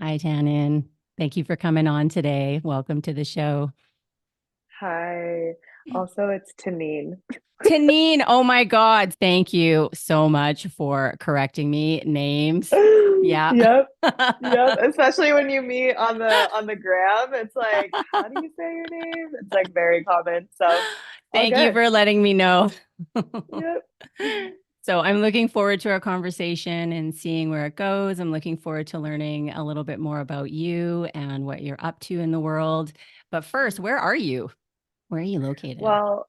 Hi, Tanin. Thank you for coming on today. Welcome to the show. Hi. Also, it's Tanin. Tanin, oh my God. Thank you so much for correcting me. Names. Yeah. Yep. Yep. Especially when you meet on the gram, it's like, how do you say your name? It's like very common. So all Thank you good. for letting me know. Yep. So I'm looking forward to our conversation and seeing where it goes. I'm looking forward to learning a little bit more about you and what you're up to in the world. But first, where are you? Where are you located? Well,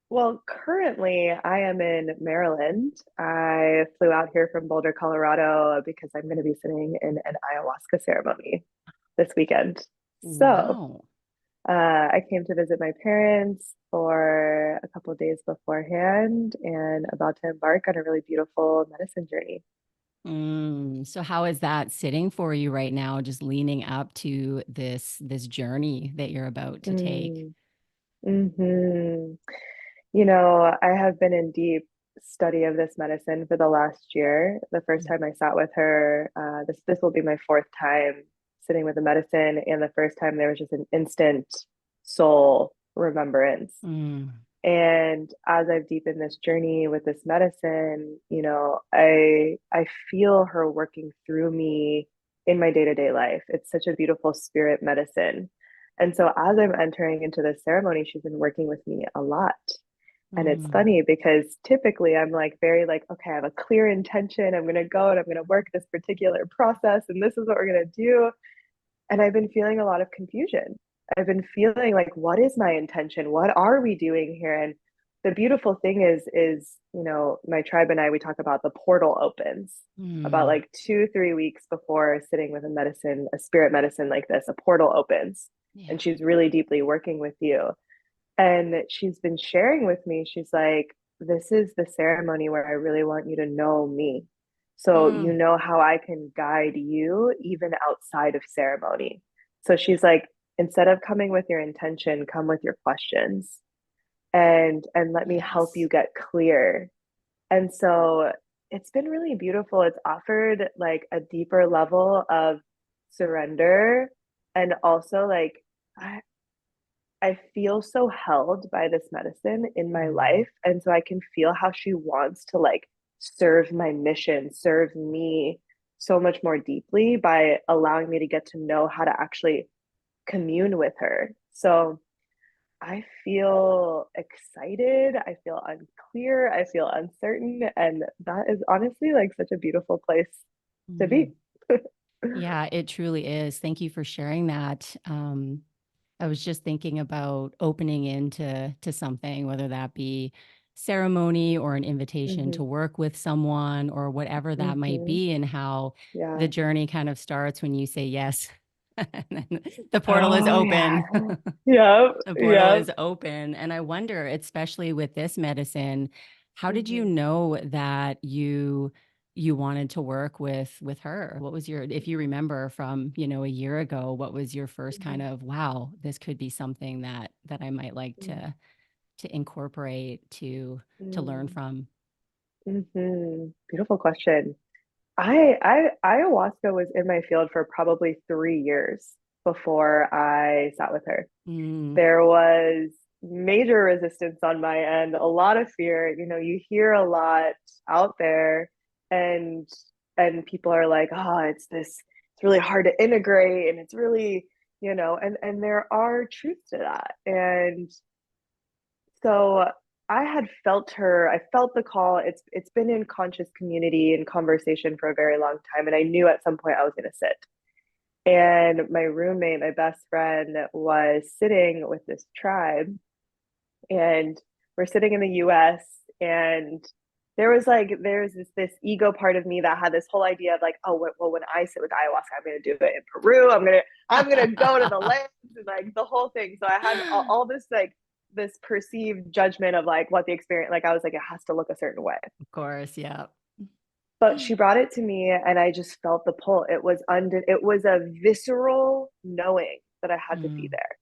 well, currently I am in Maryland. I flew out here from Boulder, Colorado because I'm going to be sitting in an ayahuasca ceremony this weekend. So Wow. I came to visit my parents for a couple of days beforehand and about to embark on a really beautiful medicine journey. So how is that sitting for you right now, just leaning up to this journey that you're about to take? Mm, hmm I have been in deep study of this medicine for the last year. The first time I sat with her, this will be my fourth time sitting with the medicine, and the first time there was just an instant soul remembrance. Mm, And as I've deepened this journey with this medicine, I feel her working through me in my day-to-day life. It's such a beautiful spirit medicine. And so as I'm entering into this ceremony, she's been working with me a lot. And it's mm. funny because typically I'm like very like, okay, I have a clear intention. I'm gonna go and I'm gonna work this particular process, and this is what we're gonna do. And I've been feeling a lot of confusion. I've been feeling like, what is my intention? What are we doing here? And the beautiful thing is, my tribe and I, we talk about the portal opens about Mm. like 2, 3 weeks before sitting with a medicine, a spirit medicine like this, a portal opens. Yeah. And she's really deeply working with you. And she's been sharing with me, she's like, this is the ceremony where I really want you to know me. So you Mm. know how I can guide you even outside of ceremony. So she's like, instead of coming with your intention, come with your questions and let me help you Yes. get clear. And so it's been really beautiful. It's offered like a deeper level of surrender and also like I, I feel so held by this medicine in my Mm. life. And so I can feel how she wants to like serve my mission, serve me so much more deeply by allowing me to get to know how to actually commune with her. So I feel excited. I feel unclear. I feel uncertain. And that is honestly like such a beautiful place to Mm. be. Yeah, it truly is. Thank you for sharing that. I was just thinking about opening into something, whether that be ceremony or an invitation Hmm. to work with someone or whatever that might Hmm. be, and how the Yeah. journey kind of starts when you say yes. And then the portal is Oh, open. yeah. Yep. The portal Yep. is open. And I wonder, especially with this medicine, how did you Hmm. know that you wanted to work with her? What was your, if you remember from, a year ago, what was your first kind Hmm. of, wow, this could be something that I might like to incorporate, to learn Mm-hmm. from? Beautiful question. I ayahuasca was in my field for probably 3 years before I sat with her. Mm, There was major resistance on my end, a lot of fear. You hear a lot out there, and people are like, oh, it's really hard to integrate, and it's really, and there are truths to that. And so I had felt her, I felt the call. It's been in conscious community and conversation for a very long time. And I knew at some point I was gonna sit. And my roommate, my best friend, was sitting with this tribe, and we're sitting in the US, and there's this ego part of me that had this whole idea of like, oh well, when I sit with ayahuasca, I'm gonna do it in Peru. I'm gonna go to the lands and like the whole thing. So I had all this like this perceived judgment of like what the experience, like I was like, it has to look a certain way. of course, yeah. But she brought it to me and I just felt the pull. It was a visceral knowing that I had to be Mm, there.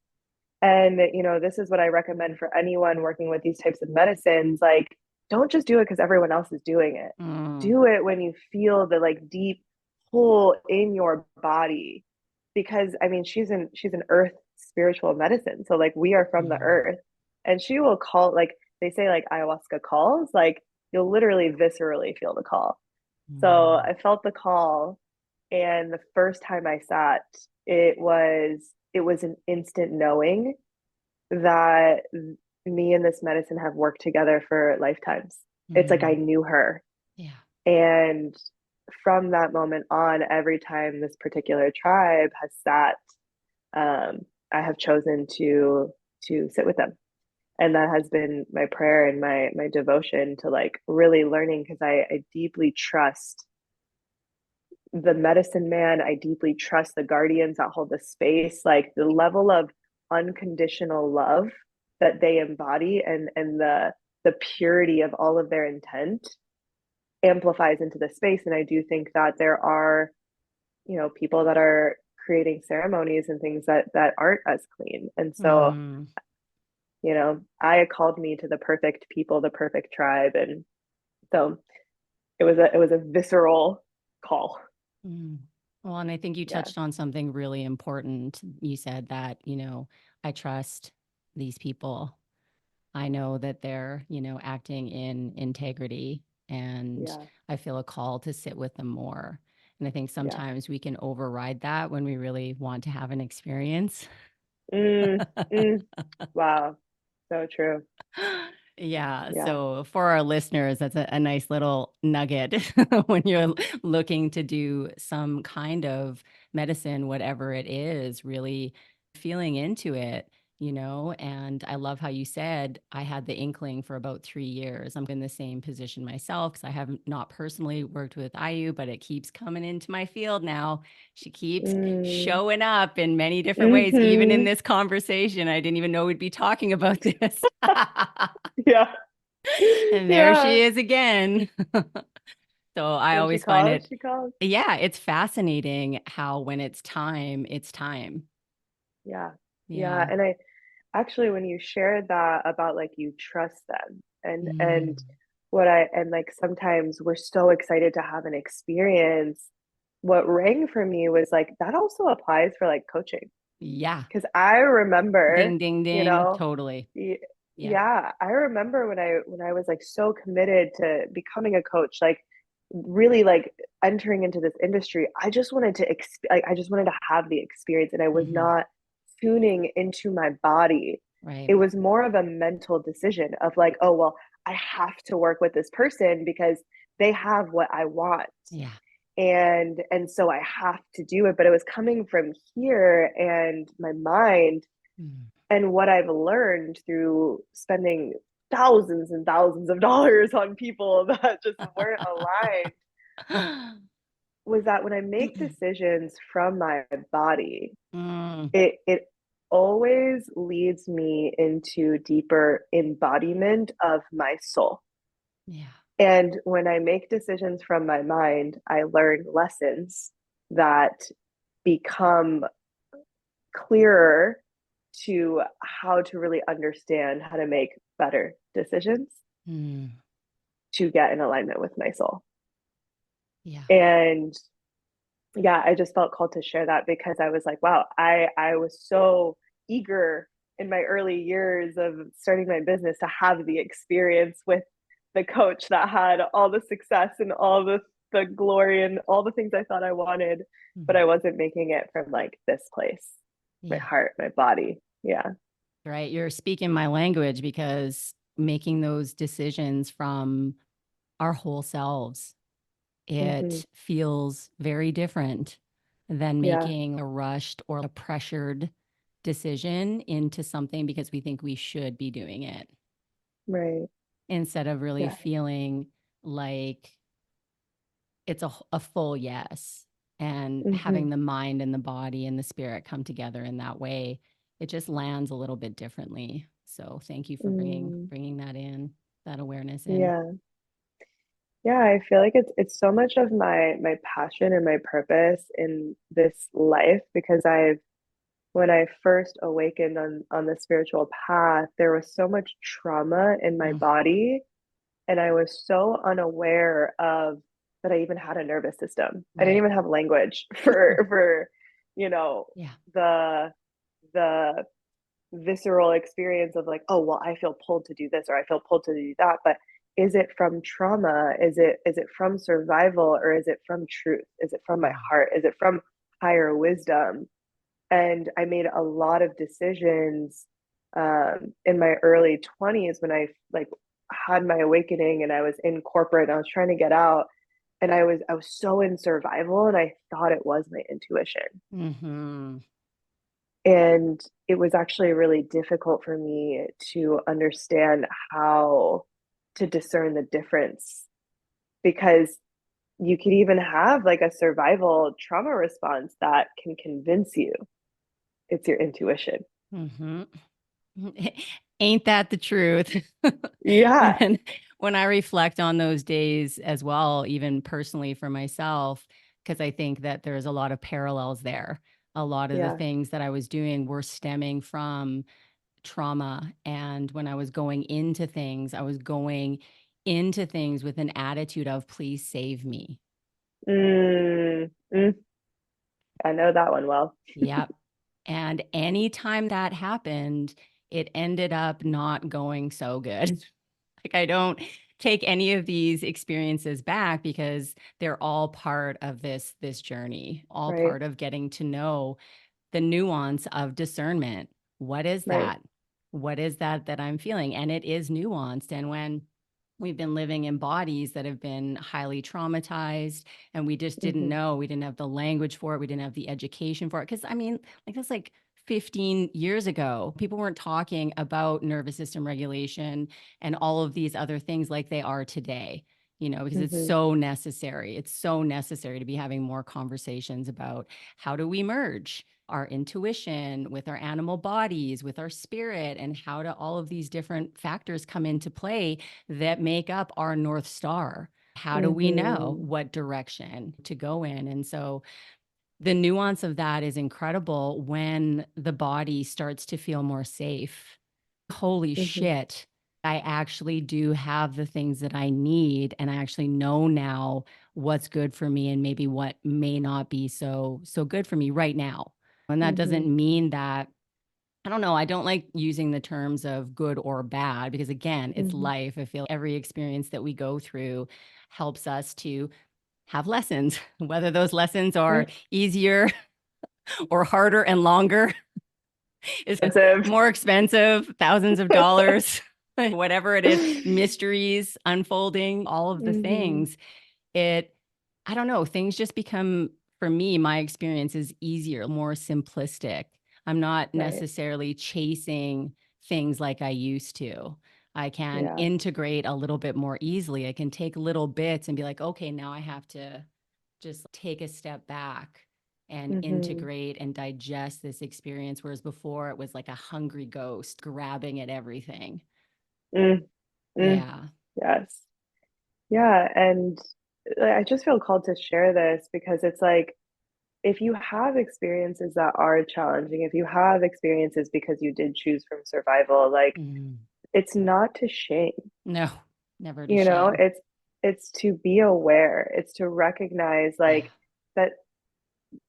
And, this is what I recommend for anyone working with these types of medicines. Like, don't just do it because everyone else is doing it. mm, Do it when you feel the like deep pull in your body. because I mean she's an earth spiritual medicine. So like we are from the Mm. earth, and she will call, like they say, like ayahuasca calls, like you'll literally viscerally feel the call. So Mm. I felt the call, and the first time I sat, it was an instant knowing that me and this medicine have worked together for lifetimes. It's like I Mm. knew her. Yeah. And from that moment on, every time this particular tribe has sat, I have chosen to sit with them. And that has been my prayer and my devotion to like really learning, because I deeply trust the medicine man. I deeply trust the guardians that hold the space, like the level of unconditional love that they embody, and the purity of all of their intent amplifies into the space. And I do think that there are, you know, people that are creating ceremonies and things that aren't as clean. And so, Mm. you know, Aya called me to the perfect people, the perfect tribe. And so it was a visceral call. Mm. Well, and I think you Yeah. touched on something really important. You said that, I trust these people. I know that they're, acting in integrity, and Yeah. I feel a call to sit with them more. And I think Yeah. sometimes we can override that when we really want to have an experience. Mm, mm. Wow. So true. Yeah. Yeah. So for our listeners, that's a nice little nugget when you're looking to do some kind of medicine, whatever it is, really feeling into it, And I love how you said I had the inkling for about 3 years. I'm in the same position myself because I have not personally worked with IU, but it keeps coming into my field now. She keeps Mm. showing up in many different ways. Even in Mm-hmm. this conversation, I didn't even know we'd be talking about this. Yeah. And there Yeah. she is again. So I When she always find calls, it, she calls. yeah, it's fascinating how when it's time, it's time. Yeah. Yeah. Yeah. And I actually, when you shared that about like you trust them, and Mm. what I and like sometimes we're so excited to have an experience, what rang for me was like that also applies for like coaching. Yeah. Because I remember, Ding, ding, you ding. know, Totally. y- Yeah. yeah, I remember when I was like so committed to becoming a coach, like really like entering into this industry. I just wanted to like I just wanted to have the experience, and I was Hmm. not tuning into my body. Right. It was more of a mental decision of like, oh well, I have to work with this person because they have what I want, Yeah. and so I have to do it. But it was coming from here and my mind, Mm. and what I've learned through spending thousands and thousands of dollars on people that just weren't aligned was that when I make decisions from my body, Mm. it always leads me into deeper embodiment of my soul. Yeah. And when I make decisions from my mind, I learn lessons that become clearer to how to really understand how to make better decisions Mm. to get in alignment with my soul. Yeah. And yeah, I just felt called to share that because I was like, wow, I was so eager in my early years of starting my business to have the experience with the coach that had all the success and all the glory and all the things I thought I wanted, but Mhm. I wasn't making it from like this place, my Yeah. heart, my body. Yeah. Right. You're speaking my language because making those decisions from our whole selves, Mm-hmm. it feels very different than Yeah. making a rushed or a pressured decision into something because we think we should be doing it Right. instead of really Yeah. feeling like it's a full yes, and Mm-hmm. having the mind and the body and the spirit come together in that way. It just lands a little bit differently. So thank you for Mm. bringing that in, that awareness in. Yeah. Yeah, I feel like it's so much of my passion and my purpose in this life, because I've when I first awakened on the spiritual path, there was so much trauma in my Mm. body, and I was so unaware of that I even had a nervous system. I didn't Right. even have language for you know, Yeah. the the visceral experience of like, oh, well, I feel pulled to do this or I feel pulled to do that. But is it from trauma? Is it from survival, or is it from truth? Is it from my Mm. heart? Is it from higher wisdom? And I made a lot of decisions in my early 20s when I like had my awakening and I was in corporate and I was trying to get out, and I was so in survival and I thought it was my intuition. Mm-hmm. And it was actually really difficult for me to understand how to discern the difference, because you could even have like a survival trauma response that can convince you it's your intuition. Mm-hmm. Ain't that the truth? Yeah, when when I reflect on those days as well, even personally for myself, because I think that there's a lot of parallels there. A lot of the yeah. things that I was doing were stemming from trauma. And when I was going into things, I was going into things with an attitude of, please save me. Mm, mm, I know that one well. Yep. And anytime that happened, it ended up not going so good. Like I don't take any of these experiences back because they're all part of this journey, all Right, part of getting to know the nuance of discernment. What is right. that? What is that I'm feeling? And it is nuanced. And when we've been living in bodies that have been highly traumatized and we just didn't Mm-hmm, know, we didn't have the language for it, we didn't have the education for it. Because I mean, like that's like 15 years ago, people weren't talking about nervous system regulation and all of these other things like they are today, because it's mm-hmm, so necessary. It's so necessary to be having more conversations about how do we merge our intuition with our animal bodies, with our spirit, and how do all of these different factors come into play that make up our North Star. How do we know mm-hmm, what direction to go in? And so the nuance of that is incredible when the body starts to feel more safe. Holy mm-hmm, shit. I actually do have the things that I need, and I actually know now what's good for me and maybe what may not be so good for me right now. And that mm-hmm, doesn't mean that I don't know. I don't like using the terms of good or bad because, again, it's mm-hmm, life. I feel every experience that we go through helps us to have lessons, whether those lessons are right. easier or harder and longer, is Expensive. more expensive, thousands of dollars, whatever it is, mysteries unfolding, all of the Mm-hmm, things. It, I don't know, things just become, for me, my experience is easier, more simplistic. I'm not right. necessarily chasing things like I used to. I can Yeah. integrate a little bit more easily. I can take little bits and be like, okay, now I have to just take a step back and Mm-hmm, integrate and digest this experience. Whereas before it was like a hungry ghost grabbing at everything. mm-hmm. Yeah. Yes. Yeah, and I just feel called to share this because it's like if you have experiences that are challenging, if you have experiences because you did choose from survival, like Mm. it's not to shame, No, never to you know, shame. it's to be aware, it's to recognize Yeah. like that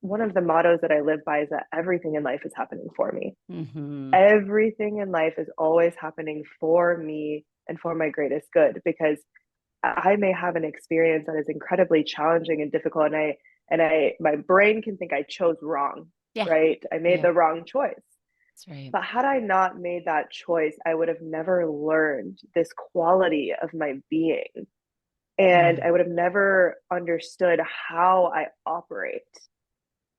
one of the mottos that I live by is that everything in life is happening for me. Mm-hmm. Everything in life is always happening for me and for my greatest good, because I may have an experience that is incredibly challenging and difficult, and I my brain can think I chose wrong, Yeah. right? I made Yeah. the wrong choice. That's right. But had I not made that choice, I would have never learned this quality of my being. And Mm. I would have never understood how I operate.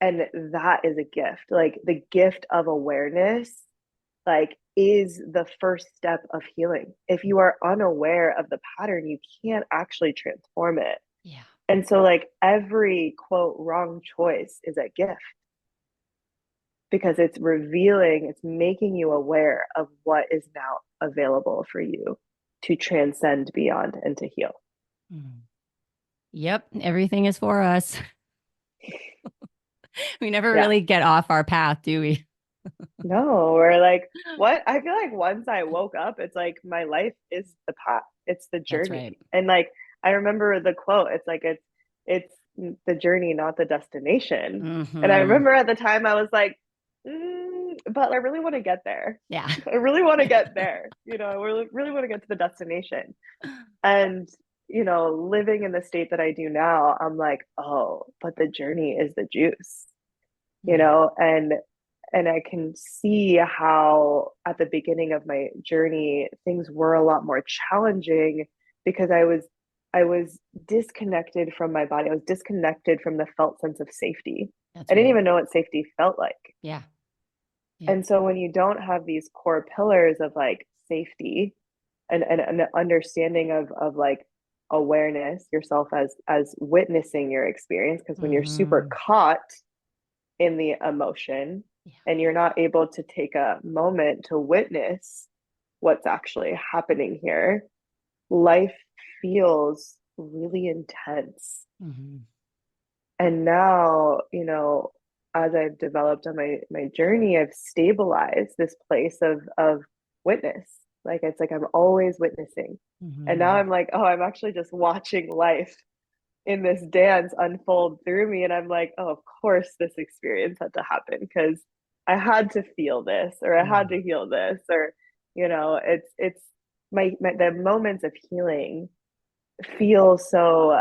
And that is a gift. Like the gift of awareness, like is the first step of healing. If you are unaware of the pattern, you can't actually transform it. Yeah. And so like every quote wrong choice is a gift, because it's revealing, it's making you aware of what is now available for you to transcend beyond and to heal. Mm. Yep. Everything is for us. We never Yeah. really get off our path, do we? No, or like what I feel like once I woke up, it's like my life is the path. It's the That's right. journey. And like I remember the quote, it's like it's the journey, not the destination. And I Mm-hmm. remember at the time I was like, but I really want to get there. Yeah. I really want to get there. I really want to get to the destination. And, living in the state that I do now, I'm like, oh, but the journey is the juice, and I can see how at the beginning of my journey, things were a lot more challenging because I was disconnected from my body. I was disconnected from the felt sense of safety. That's I didn't right. even know what safety felt like. Yeah. Yeah. And so when you don't have these core pillars of like safety and an understanding of like awareness, yourself as witnessing your experience, because when you're super Mm-hmm. caught in the emotion Yeah. and you're not able to take a moment to witness what's actually happening here, life feels really intense. Mm-hmm. And now, as I've developed on my journey, I've stabilized this place of witness. Like it's like I'm always witnessing. And now Mm-hmm. I'm like, oh, I'm actually just watching life in this dance unfold through me. And I'm like, oh, of course this experience had to happen because I had to feel this or I had Mm-hmm. to heal this, or it's my the moments of healing feel so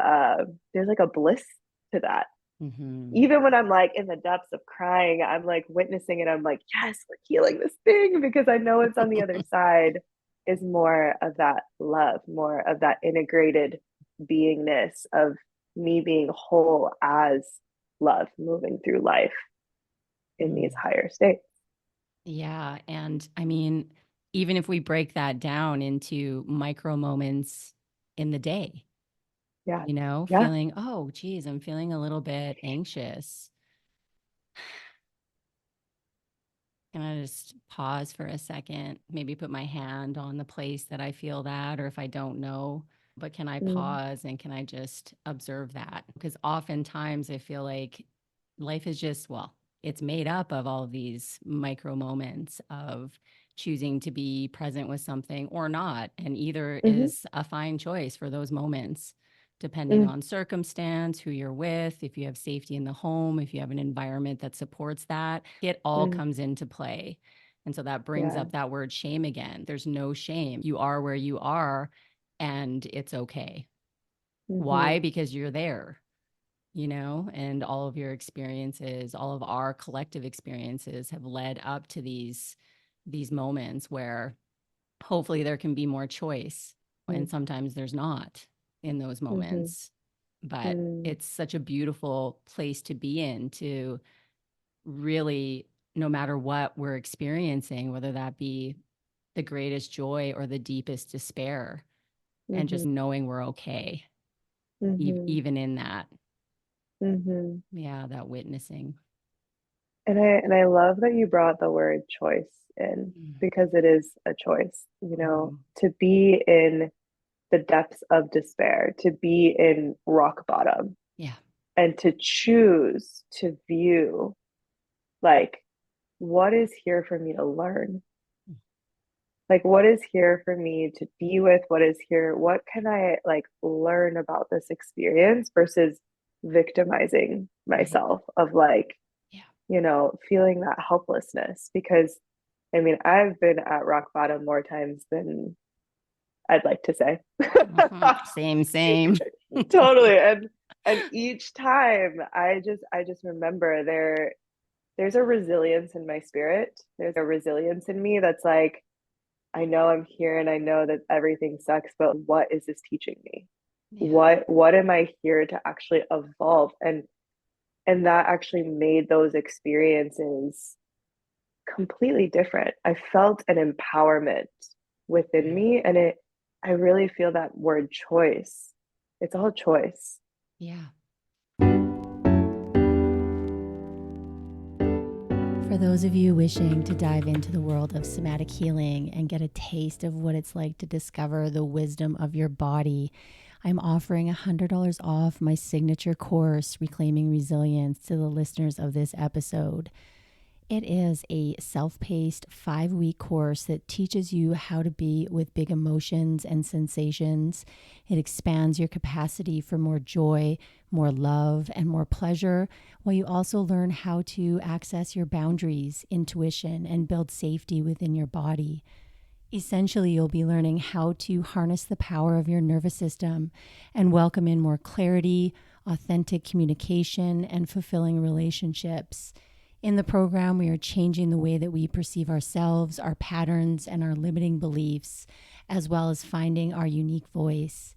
there's like a bliss to that. Mm-hmm. Even when I'm like in the depths of crying, I'm like witnessing it. I'm like, yes, we're healing this thing because I know it's on the other side is more of that love, more of that integrated beingness of me being whole as love, moving through life in these Mm. higher states. Yeah. And I mean, even if we break that down into micro moments in the day, Yeah. Yeah. feeling, oh, geez, I'm feeling a little bit anxious. Can I just pause for a second? Maybe put my hand on the place that I feel that, or if I don't know, but can I Mm, pause and can I just observe that? Because oftentimes I feel like life is just, well, it's made up of all of these micro moments of choosing to be present with something or not. And either mhm, is a fine choice for those moments, depending mm, on circumstance, who you're with, if you have safety in the home, if you have an environment that supports that, it all mm, comes into play. And so that brings yeah. up that word shame again. There's no shame. You are where you are, and it's okay. Why? Mhm, Because you're there, and all of your experiences, all of our collective experiences have led up to these moments where hopefully there can be more choice, and mm, sometimes there's not in those mhm, moments, but mm, it's such a beautiful place to be in, to really, no matter what we're experiencing, whether that be the greatest joy or the deepest despair, and just mhm, knowing we're okay, mhm, even in that. mhm. Yeah, that witnessing. And I love that you brought the word choice in because it is a choice, Mm-hmm. to be in the depths of despair, to be in rock bottom, Yeah. and to choose to view like what is here for me to learn? Like what is here for me to be with? What is here? What can I like learn about this experience versus victimizing Right. myself of like, Yeah. feeling that helplessness because I mean, I've been at rock bottom more times than I'd like to say. Mhm. Same, same. Totally. And each time I just remember there's a resilience in my spirit. There's a resilience in me that's like, I know I'm here and I know that everything sucks, but what is this teaching me? Yeah. What am I here to actually evolve? And that actually made those experiences completely different. I felt an empowerment within Right. me, and I really feel that word choice. It's all choice. Yeah. For those of you wishing to dive into the world of somatic healing and get a taste of what it's like to discover the wisdom of your body, I'm offering $100 off my signature course, Reclaiming Resilience, to the listeners of this episode. It is a self paced 5 week course that teaches you how to be with big emotions and sensations. It expands your capacity for more joy, more love, and more pleasure, while you also learn how to access your boundaries, intuition, and build safety within your body. Essentially, you'll be learning how to harness the power of your nervous system and welcome in more clarity, authentic communication, and fulfilling relationships. In the program, we are changing the way that we perceive ourselves, our patterns, and our limiting beliefs, as well as finding our unique voice.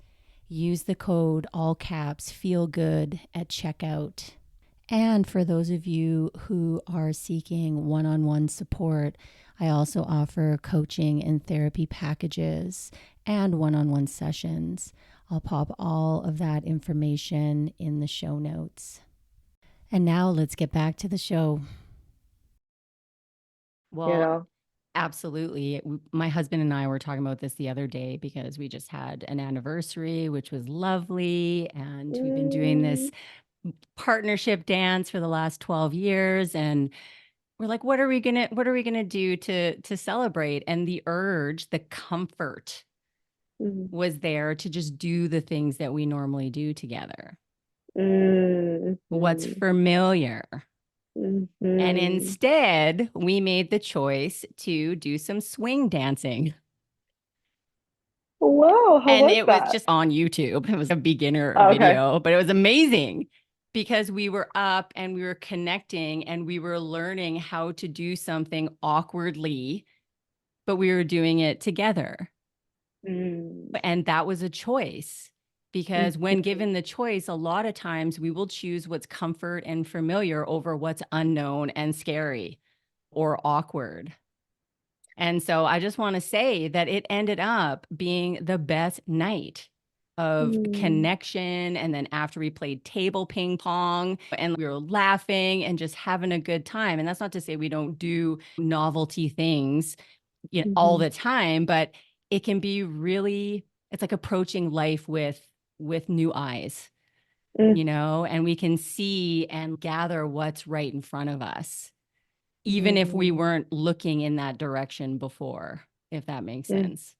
Use the code, all caps, feel good at checkout. And for those of you who are seeking one on one support, I also offer coaching and therapy packages and one on one sessions. I'll pop all of that information in the show notes. And now let's get back to the show. You Well, know? absolutely. My husband and I were talking about this the other day because we just had an anniversary, which was lovely. And we've been doing this partnership dance for the last 12 years. And we're like, what are we gonna do to celebrate? And the urge, the comfort Mm-hmm. was there to just do the things that we normally do together. What's Mm-hmm. familiar. And Mm-hmm. instead, we made the choice to do some swing dancing. Whoa, how And was it was that? just on YouTube. It was a beginner Okay. video, but it was amazing because we were up and we were connecting and we were learning how to do something awkwardly, but we were doing it together. Mm-hmm. And that was a choice because when given the choice, a lot of times we will choose what's comfort and familiar over what's unknown and scary or awkward. And so I just want to say that it ended up being the best night of Mm-hmm. connection. And then after we played table ping pong and we were laughing and just having a good time. And that's not to say we don't do novelty things, all Mm-hmm. the time, but it can be really, it's like approaching life with new eyes, and we can see and gather what's right in front of us even if we Mm-hmm. weren't looking in that direction before, if that makes sense.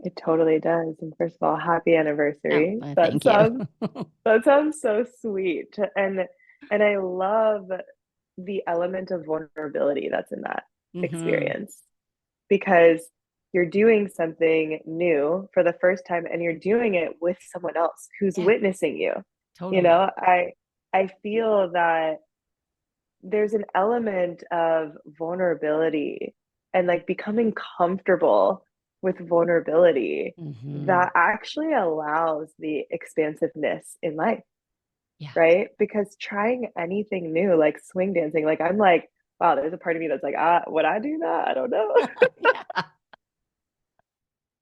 It totally does. And first of all, happy Oh, anniversary. thank you. That sounds so sweet. And I love the element of vulnerability that's in that Hmm. experience because you're doing something new for the first time and you're doing it with someone else who's Yeah, witnessing you. You totally. know, I feel that there's an element of vulnerability and like becoming comfortable with vulnerability Hmm. that actually allows the expansiveness in life, Yeah. right? Because trying anything new, like swing dancing, like I'm like, wow, there's a part of me that's like, would I do that? I don't know. Yeah.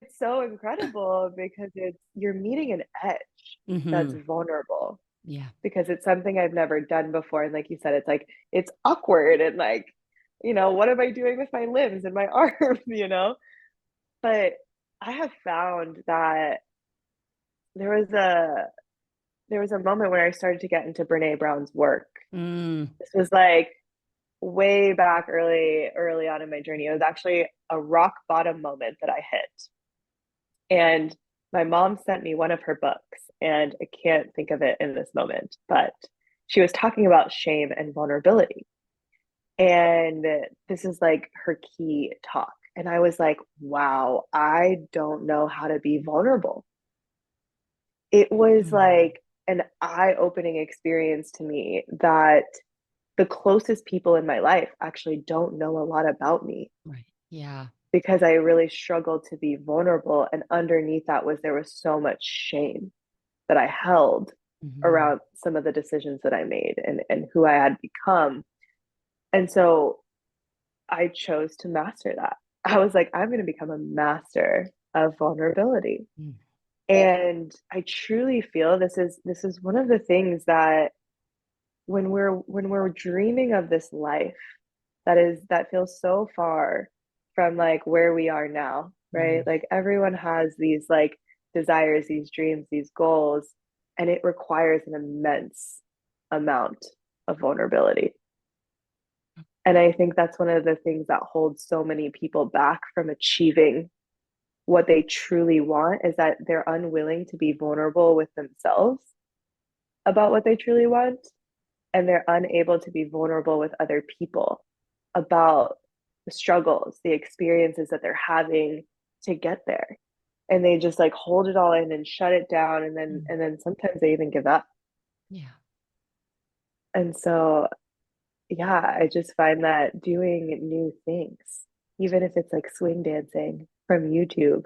It's so incredible because you're meeting an edge that's Hmm. vulnerable Yeah. because it's something I've never done before. And like you said, it's like it's awkward and like, what am I doing with my limbs and my arms? But I have found that there was a there was a moment when I started to get into Brene Brown's work. Mm. This was like way back early on in my journey. It was actually a rock bottom moment that I hit. And my mom sent me one of her books, and I can't think of it in this moment, but she was talking about shame and vulnerability. And this is like her key talk. And I was like, wow, I don't know how to be vulnerable. It was Mm. like an eye opening experience to me that the closest people in my life actually don't know a lot about me Right. Yeah. because I really struggled to be vulnerable. And underneath that was there was so much shame that I held Hmm. around some of the decisions that I made and who I had become. And so I chose to master that. I was like, I'm going to become a master of vulnerability. Mm. And I truly feel this is one of the things that when we're dreaming of this life that feels so far from like where we are now, right? Mm. Like everyone has these like desires, these dreams, these goals, and it requires an immense amount of vulnerability. And I think that's one of the things that holds so many people back from achieving what they truly want, is that they're unwilling to be vulnerable with themselves about what they truly want. And they're unable to be vulnerable with other people about the struggles, the experiences that they're having to get there. And they just like hold it all in and shut it down. Mm. And then sometimes they even give up. Yeah. And so, yeah, I just find that doing new things, even if it's like swing dancing from YouTube,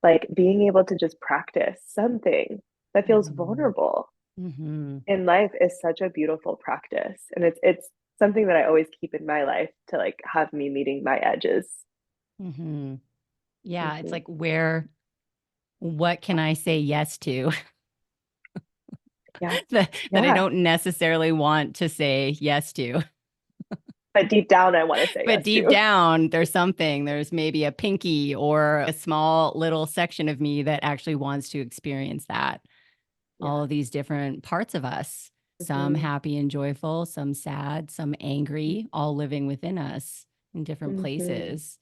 like being able to just practice something that feels Mhm. vulnerable Mhm. in life is such a beautiful practice. And it's something that I always keep in my life to like have me meeting my edges. Mhm. Yeah, it's Hmm. like what can I say yes to Yeah. that I Yeah. don't necessarily want to say yes to? But deep down, I want to say But yes deep to. down, there's maybe a pinky or a small little section of me that actually wants to experience that. All Yeah. of these different parts of us, some Hmm. happy and joyful, some sad, some angry, all living within us in different Hmm. places.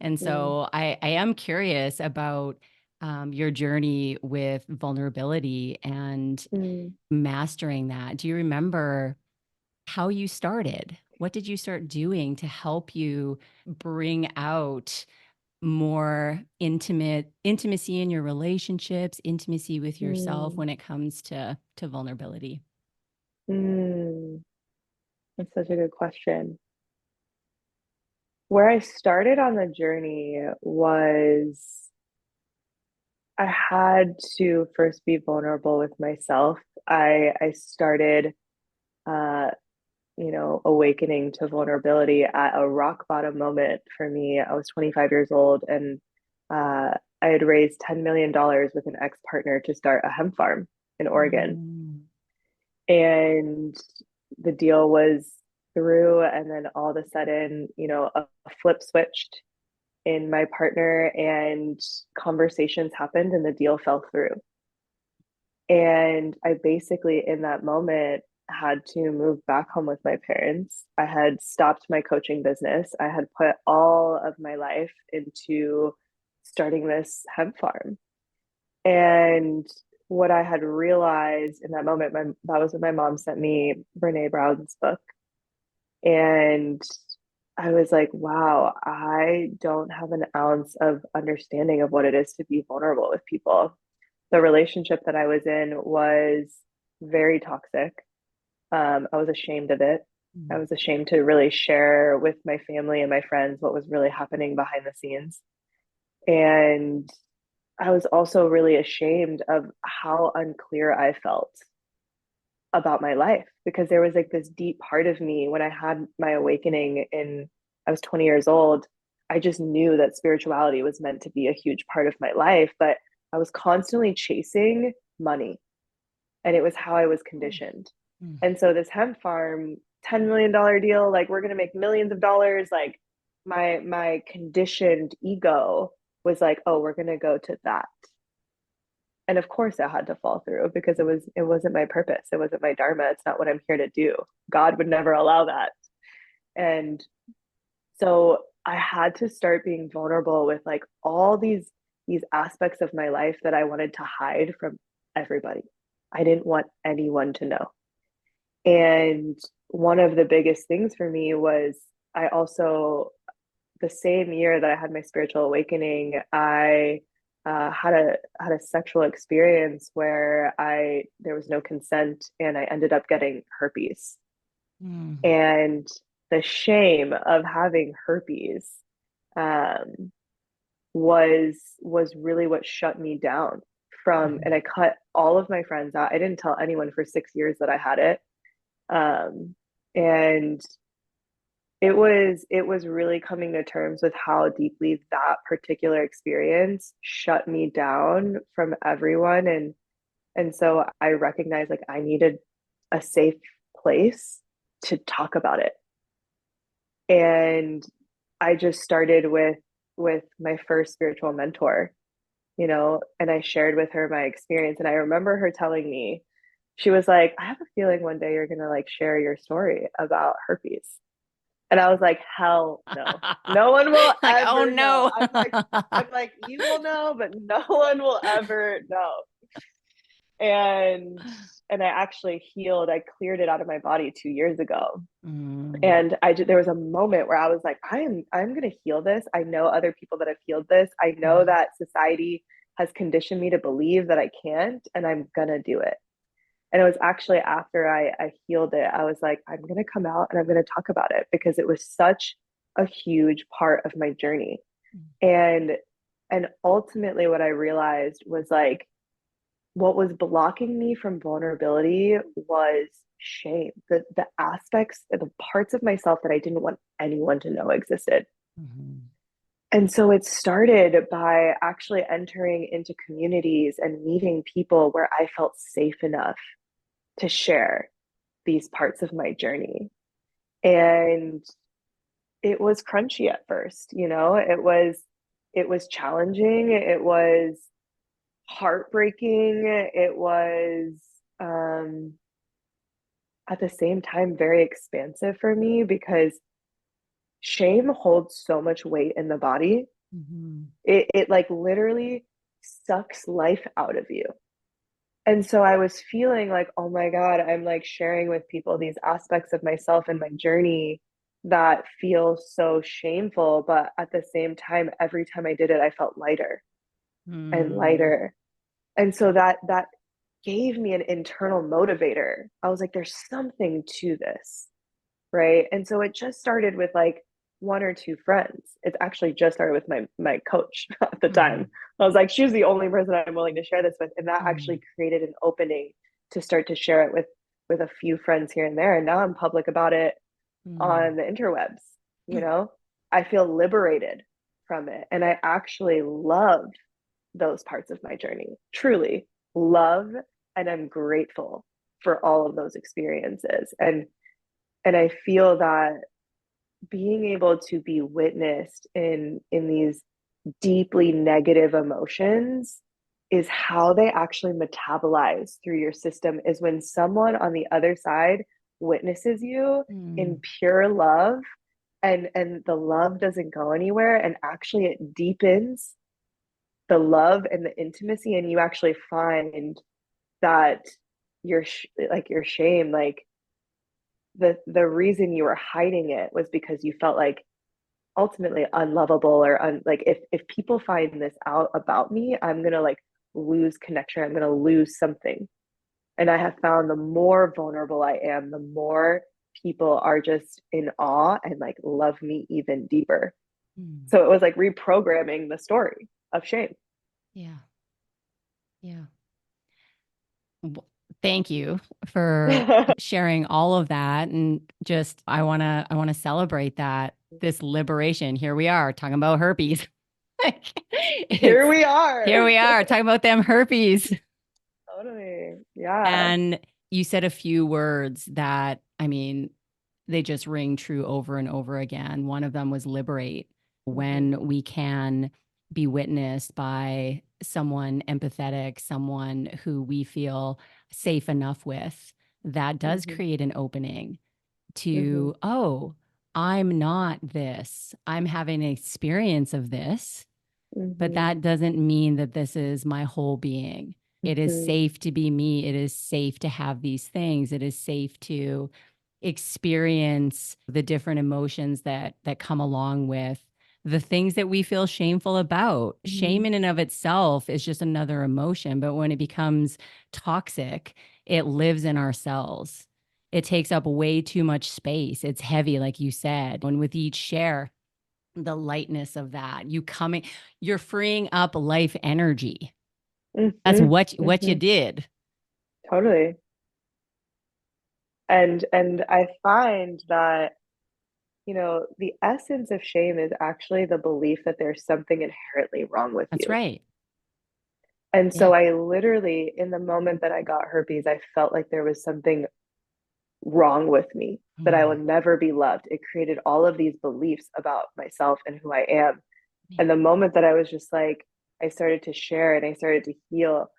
And Mm. so I am curious about your journey with vulnerability and Mm. mastering that. Do you remember how you started? What did you start doing to help you bring out more intimacy in your relationships, intimacy with yourself Mm. when it comes to vulnerability? Mm. That's such a good question. Where I started on the journey was I had to first be vulnerable with myself. I started uh awakening to vulnerability at a rock bottom moment for me. I was 25 years old and I had raised $10 million dollars with an ex-partner to start a hemp farm in Oregon. Mm. And the deal was through, and then all of a sudden, a flip switched in my partner and conversations happened and the deal fell through. And I basically, in that moment, had to move back home with my parents. I had stopped my coaching business. I had put all of my life into starting this hemp farm. And what I had realized in that moment, that was when my mom sent me Brene Brown's book. And I was like, wow, I don't have an ounce of understanding of what it is to be vulnerable with people. The relationship that I was in was very toxic. I was ashamed of it. I Mm. was ashamed to really share with my family and my friends what was really happening behind the scenes. And I was also really ashamed of how unclear I felt about my life, because there was like this deep part of me when I had my awakening in I was 20 years old. I just knew that spirituality was meant to be a huge part of my life, but I was constantly chasing money, and it was how I was Oof. conditioned. Mm. And so this hemp farm, $10 million deal, like we're going to make millions of dollars, like my conditioned ego was like, "Oh, we're going to go to that." And of course it had to fall through because it wasn't my purpose. It wasn't my dharma. It's not what I'm here to do. God would never allow that. And so I had to start being vulnerable with like all these aspects of my life that I wanted to hide from everybody. I didn't want anyone to know. And one of the biggest things for me was I also, the same year that I had my spiritual awakening, I had a sexual experience where I there was no consent and I ended up getting herpes. Mm. And the shame of having herpes um, was really what shut me down from, Mhm. and I cut all of my friends out. I didn't tell anyone for 6 years that I had it. And it was really coming to terms with how deeply that particular experience shut me down from everyone. And so I recognized like I needed a safe place to talk about it. And I just started with my first spiritual mentor, and I shared with her my experience. And I remember her telling me, she was like, I have a feeling one day you're gonna like share your story about herpes. And I was like, hell no. No one will Like, oh ever know. no. I'm like, you will know, but no one will ever know. And I actually healed. I cleared it out of my body 2 years ago. Mm, And there was a moment where I was like, I'm going to heal this. I know other people that have healed this. I know mm, that society has conditioned me to believe that I can't, and I'm going to do it. And it was actually after I healed it, I was like, I'm going to come out and I'm going to talk about it because it was such a huge part of my journey. And ultimately what I realized was like what was blocking me from vulnerability was shame. The aspects, the parts of myself that I didn't want anyone to know existed. mhm, And so it started by actually entering into communities and meeting people where I felt safe enough to share these parts of my journey. And it was crunchy at first, it was challenging, it was heartbreaking, it was um at the same time very expansive for me because shame holds so much weight in the body. mhm, It like literally sucks life out of you. And so I was feeling like, oh my God, I'm like sharing with people these aspects of myself and my journey that feel so shameful. But at the same time, every time I did it, I felt lighter and mm, lighter. And so that gave me an internal motivator. I was like, there's something to this. Right. And so it just started with like one or two friends. It's actually just started with my coach at the time. mhm, I was like, she's the only person I'm willing to share this with. And that mm, actually created an opening to start to share it with a few friends here and there. And now I'm public about it mm, on the interwebs, you know. I feel liberated from it. And I actually love those parts of my journey. Truly love, and I'm grateful for all of those experiences. And I feel that being able to be witnessed in these deeply negative emotions is how they actually metabolize through your system, is when someone on the other side witnesses you in mm, pure love, and the love doesn't go anywhere, and actually it deepens the love and the intimacy, and you actually find that your shame, like the reason you were hiding it was because you felt like ultimately unlovable, or like if people find this out about me, I'm gonna like lose connection, I'm gonna lose something. And I have found the more vulnerable I am, the more people are just in awe and like love me even deeper. mm. So it was like reprogramming the story of shame. Yeah. Yeah. W- Thank you for sharing all of that. And just, I want to celebrate that, this liberation. Here we are talking about herpes. Like, Here it's we here are. we are talking about them herpes. Totally. Yeah. And you said a few words that, I mean, they just ring true over and over again. One of them was liberate. Mm-hmm. When we can be witnessed by someone empathetic, someone who we feel safe enough with, that does Mm-hmm. create an opening Mm-hmm. to, oh, I'm not this. I'm having an experience of this, but Mm-hmm. that doesn't mean that this is my whole being. It is Mm-hmm. safe to be me. It is safe to have these things. It is safe to experience the different emotions that come along with the things that we feel shameful about. Mm-hmm. Shame in and of itself is just another emotion, but when it becomes toxic, it lives in our cells. It takes up way too much space. It's heavy, like you said. And with each share, the lightness of that, you're freeing up life energy. That's Mm-hmm. what you Mm-hmm. did. Totally. And I find that, the essence of shame is actually the belief that there's something inherently wrong with That's you. right. And Yeah. so I literally, in the moment that I got herpes, I felt like there was something wrong with me, that I will Mm, never be loved. It created all of these beliefs about myself and who I am. yeah. And the moment that I was just like, I started to share and I started to heal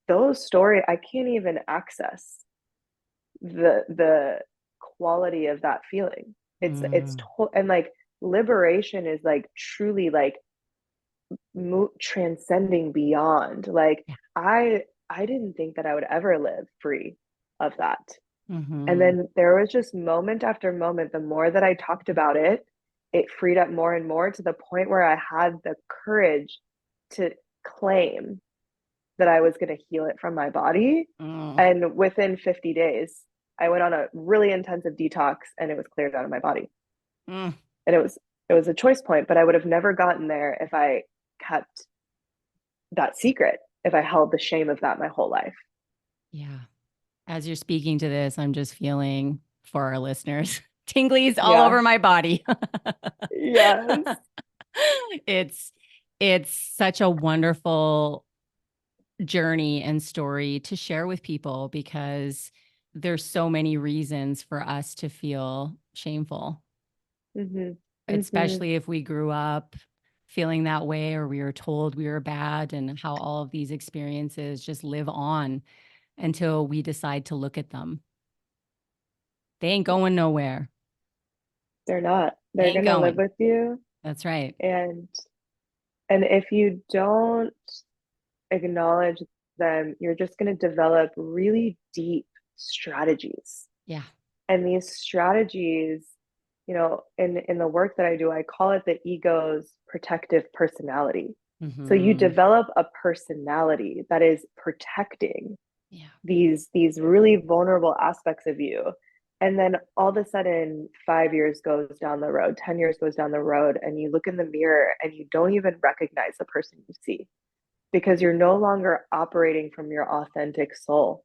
those stories, I can't even access the quality of that feeling. Mm, And like liberation is like truly like transcending beyond. Like yeah. I didn't think that I would ever live free of that. And Mm-hmm. then there was just moment after moment, the more that I talked about it, it freed up more and more to the point where I had the courage to claim that I was going to heal it from my body. Mm, And within 50 days, I went on a really intensive detox and it was cleared out of my body. mm. And it was a choice point, but I would have never gotten there if I kept that secret, if I held the shame of that my whole life. Yeah. As you're speaking to this, I'm just feeling for our listeners, tinglies all Yeah. over my body. Yes. it's it's such a wonderful journey and story to share with people because there's so many reasons for us to feel shameful, Mm-hmm. Mm-hmm. especially if we grew up feeling that way or we were told we were bad, and how all of these experiences just live on until we decide to look at them. They ain't going nowhere. They're not. They They're ain't gonna live going. with you. That's right. And if you don't acknowledge them, you're just gonna develop really deep strategies. Yeah. And these strategies, in the work that I do, I call it the ego's protective personality. So you Hmm. develop a personality that is protecting Yeah. these really vulnerable aspects of you. And then all of a sudden 5 years goes down the road, 10 years goes down the road, and you look in the mirror and you don't even recognize the person you see because you're no longer operating from your authentic soul.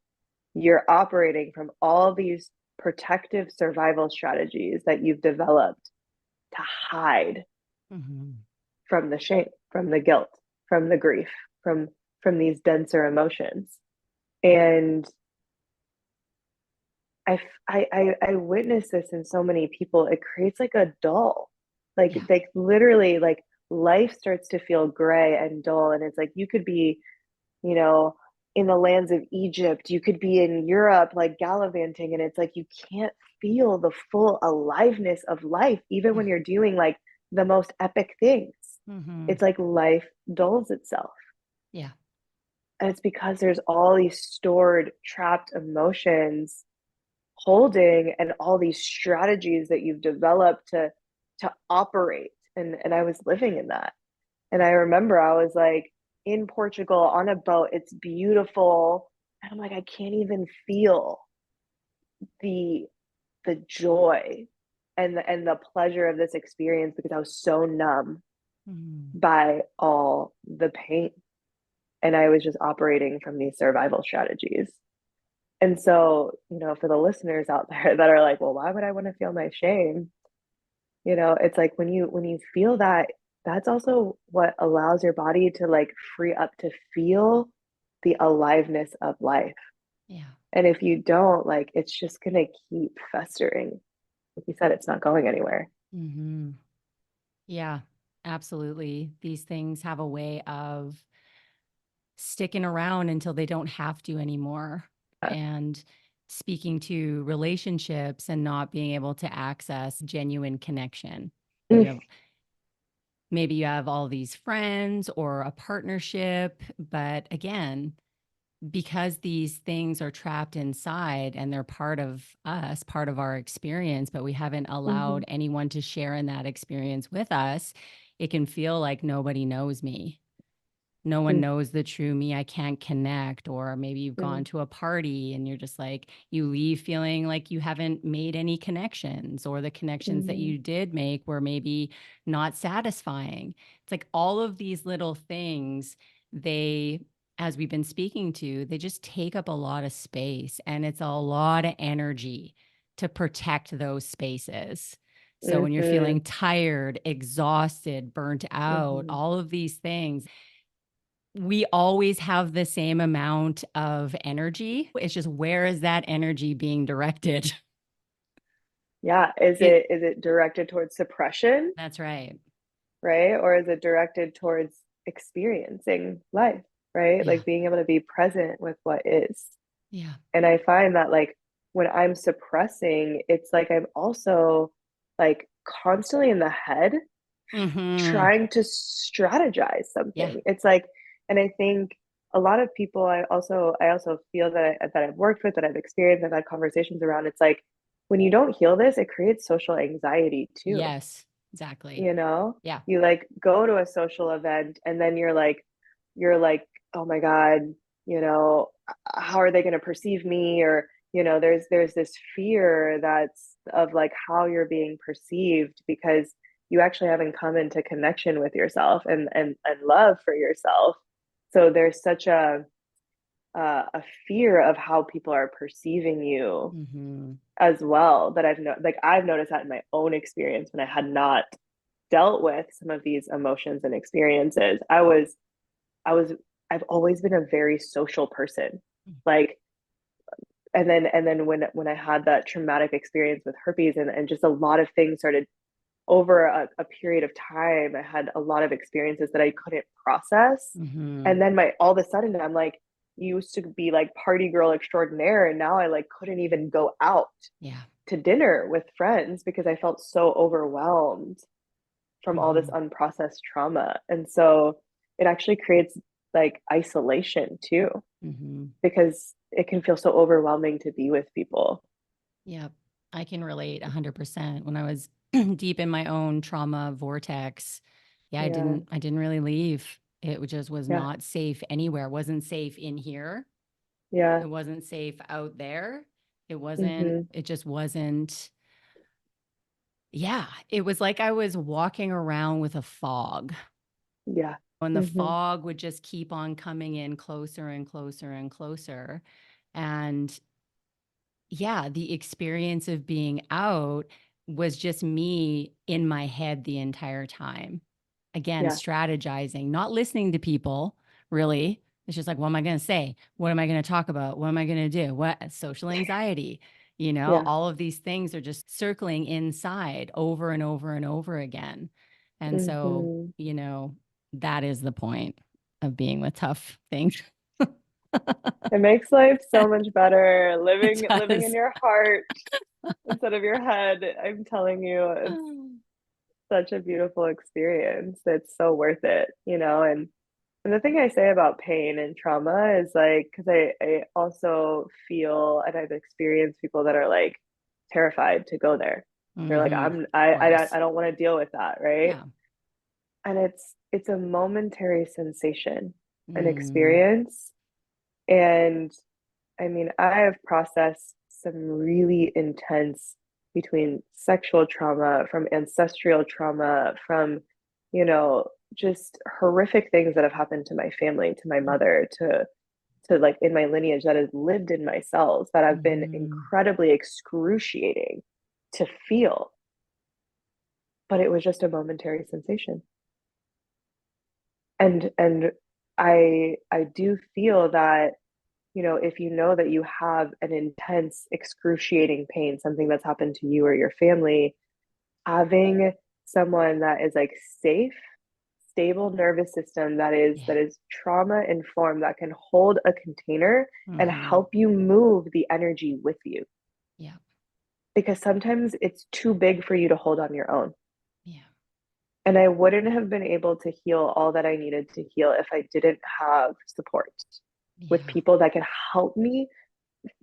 You're operating from all these protective survival strategies that you've developed to hide Hmm. from the shame, from the guilt, from the grief, from these denser emotions. And I witness this in so many people. It creates like a dull, Yeah. like literally like life starts to feel gray and dull. And it's like you could be, you know, in the lands of Egypt, you could be in Europe, like gallivanting, and it's like you can't feel the full aliveness of life, even when you're doing like the most epic things. Hmm. It's like life dulls itself. Yeah. And it's because there's all these stored, trapped emotions holding and all these strategies that you've developed to operate. And I was living in that. And I remember I was like in Portugal on a boat. It's beautiful. And I'm like, I can't even feel the the joy and the pleasure of this experience because I was so numb Hmm. by all the pain. And I was just operating from these survival strategies. And so, for the listeners out there that are like, well, why would I want to feel my shame? It's like when you feel that, that's also what allows your body to like free up to feel the aliveness of life. Yeah. And if you don't, like it's just gonna keep festering. Like you said, it's not going anywhere. Hmm. Yeah, absolutely. These things have a way of sticking around until they don't have to anymore. And speaking to relationships and not being able to access genuine connection. You Mm, have maybe you have all these friends or a partnership, but again, because these things are trapped inside and they're part of us, part of our experience, but we haven't allowed mhm, anyone to share in that experience with us, it can feel like nobody knows me. No one mm, knows the true me. I can't connect. Or maybe you've gone mm, to a party and you're just like, you leave feeling like you haven't made any connections, or the connections that mhm, you did make were maybe not satisfying. It's like all of these little things, they, as we've been speaking to, they just take up a lot of space and it's a lot of energy to protect those spaces. So when you're feeling mhm, tired, exhausted, burnt out, mhm. all of these things, we always have the same amount of energy. It's just, where is that energy being directed? Yeah, is It, it directed towards suppression, that's right. right? Or is it directed towards experiencing life, right? Yeah. Like being able to be present with what is. Yeah. And I find that like when I'm suppressing, it's like I'm also like constantly in the head Mm-hmm. trying to strategize Yeah. something. It's like, and I think a lot of people, I also feel that that I've worked with, that I've experienced, I've had conversations around. It's like when you don't heal this, it creates social anxiety too. Yes, exactly. You know, Yeah. you like go to a social event and then you're like, oh my God, you know, how are they going to perceive me? Or, you know, there's this fear that's of like how you're being perceived because you actually haven't come into connection with yourself and love for yourself. So there's such a fear of how people are perceiving you Mm-hmm. as well that I've noticed that in my own experience when I had not dealt with some of these emotions and experiences. I was I've always been a very social person. Like and then when I had that traumatic experience with herpes and just a lot of things started over a period of time, I had a lot of experiences that I couldn't process. Mm-hmm. And then my all of a sudden I'm like used to be like party girl extraordinaire and now I like couldn't even go out Yeah. to dinner with friends because I felt so overwhelmed from all this Mm-hmm. unprocessed trauma. And so it actually creates like isolation too, Mm-hmm. because it can feel so overwhelming to be with people. Yep. I can relate 100%. When I was deep in my own trauma vortex, yeah, Yeah. I didn't really leave. It just was Yeah. not safe anywhere. It wasn't safe in here. Yeah. It wasn't safe out there. Mm-hmm. It just wasn't. Yeah. It was like I was walking around with a fog, Yeah. and the Mm-hmm. fog would just keep on coming in closer and closer and closer. And yeah, the experience of being out was just me in my head the entire time. Again, Yeah. strategizing, not listening to people, really. It's just like, what am I going to say? What am I going to talk about? What am I going to do? What social anxiety? Yeah. All of these things are just circling inside over and over and over again. And so, Mm-hmm. that is the point of being with tough things. It makes life so much better It living in does. your heart instead of your head. I'm telling you, it's such a beautiful experience. It's so worth it, you know, and the thing I say about pain and trauma is like, because I also feel and I've experienced people that are like terrified to go there. They're like, Mm-hmm. Of course. I don't want to deal with that, right? Yeah. And it's a momentary sensation, an Mm, experience. And I mean, I have processed some really intense between sexual trauma, from ancestral trauma, from, you know, just horrific things that have happened to my family, to my mother, to like in my lineage that has lived in my cells that have been mm-hmm. incredibly excruciating to feel. But it was just a momentary sensation. And I do feel that, you know, if you know that you have an intense, excruciating pain, something that's happened to you or your family, having someone that is like safe, stable nervous system Yeah. that is trauma informed, that can hold a container and Mm-hmm. help you move the energy with you. Yeah. Because sometimes it's too big for you to hold on your own. Yeah. And I wouldn't have been able to heal all that I needed to heal if I didn't have support with Yeah. people that could help me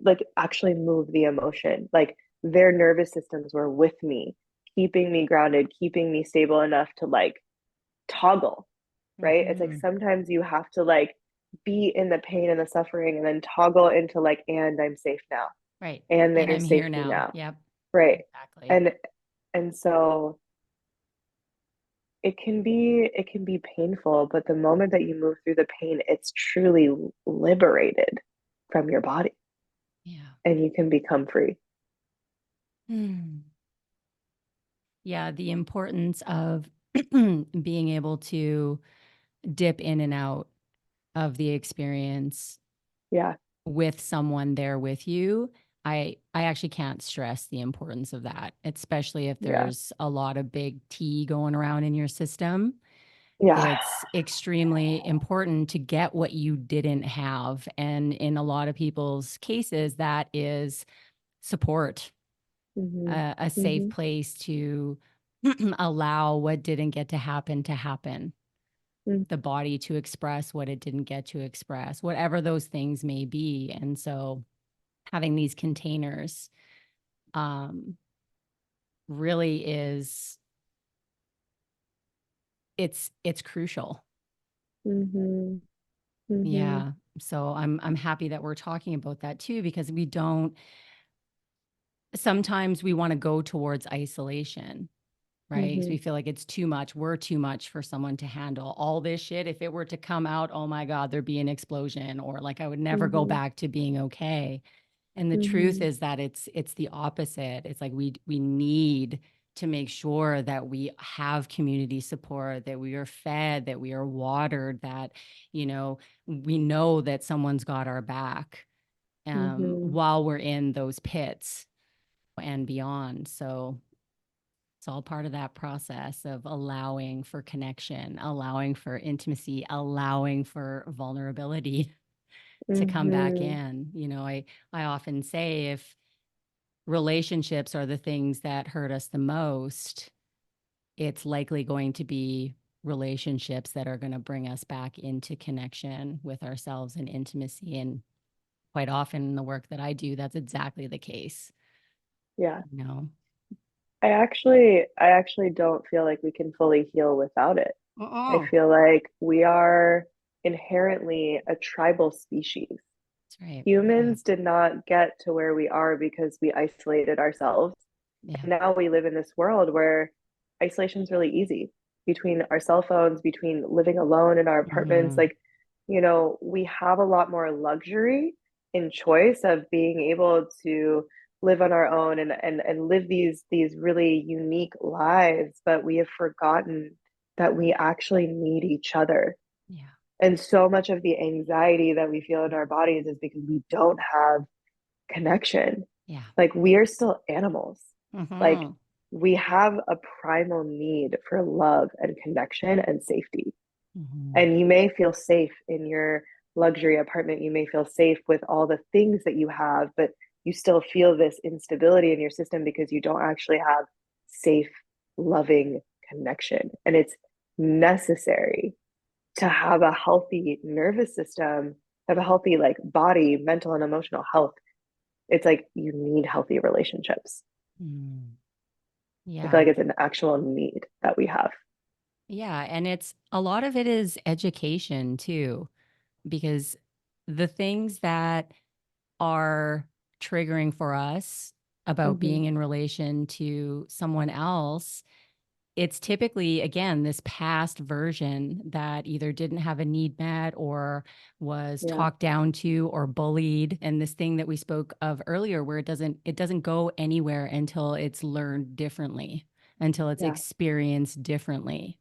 like actually move the emotion. Like their nervous systems were with me, keeping me grounded, keeping me stable enough to like toggle, right? It's like Mm-hmm. sometimes you have to like be in the pain and the suffering and then toggle into like, and I'm safe now, Right. and And I'm there's here safety now. now, Yep. right? Exactly. And so it can be painful, but the moment that you move through the pain, it's truly liberated from your body Yeah. and you can become free. Hmm. Yeah. The importance of being able to dip in and out of the experience Yeah, with someone there with you. I actually can't stress the importance of that, especially if yeah, there's a lot of big tea going around in your system. yeah, It's extremely important to get what you didn't have. And in a lot of people's cases, that is support. Mm-hmm. a safe Mm-hmm. place to allow what didn't get to happen, the body to express what it didn't get to express, whatever those things may be. And so having these containers um, really is it's crucial. Mm-hmm. Mm-hmm. Yeah. So I'm happy that we're talking about that too, because we don't sometimes we want to go towards isolation, right? Because Mm-hmm. we feel like it's too much. We're too much for someone to handle all this shit. If it were to come out, oh my God, there'd be an explosion, or like I would never go Mm-hmm. back to being okay. And the truth Mm-hmm. is that it's the opposite. It's like we need to make sure that we have community support, that we are fed, that we are watered, that, we know that someone's got our back Mm-hmm. while we're in those pits and beyond. So it's all part of that process of allowing for connection, allowing for intimacy, allowing for vulnerability to come back Mm-hmm. in. I often say if relationships are the things that hurt us the most, it's likely going to be relationships that are going to bring us back into connection with ourselves and intimacy. And quite often in the work that I do, that's exactly the case. Yeah. You know? I actually don't feel like we can fully heal without it. I Uh-uh. feel like we are inherently a tribal species. That's right. Yeah. Humans did not get to where we are because we isolated ourselves. Yeah. And now we live in this world where isolation is really easy between our cell phones, between living alone in our apartments. Hmm. Like, we have a lot more luxury in choice of being able to live on our own and live these really unique lives, but we have forgotten that we actually need each other. Yeah. And so much of the anxiety that we feel in our bodies is because we don't have connection. Yeah. Like we are still animals. Like Hmm. we have a primal need for love and connection and safety. Hmm. And you may feel safe in your luxury apartment. You may feel safe with all the things that you have, but you still feel this instability in your system because you don't actually have safe, loving connection. And it's necessary to have a healthy nervous system, have a healthy like body, mental and emotional health. It's like you need healthy relationships. Mm. I feel Yeah. like it's an actual need that we have. Yeah. And it's a lot of it is education too, because the things that are triggering for us about Mm-hmm. being in relation to someone else, it's typically, again, this past version that either didn't have a need met or was Yeah. talked down to or bullied. And this thing that we spoke of earlier, where it doesn't go anywhere until it's learned differently, until it's Yeah. experienced differently.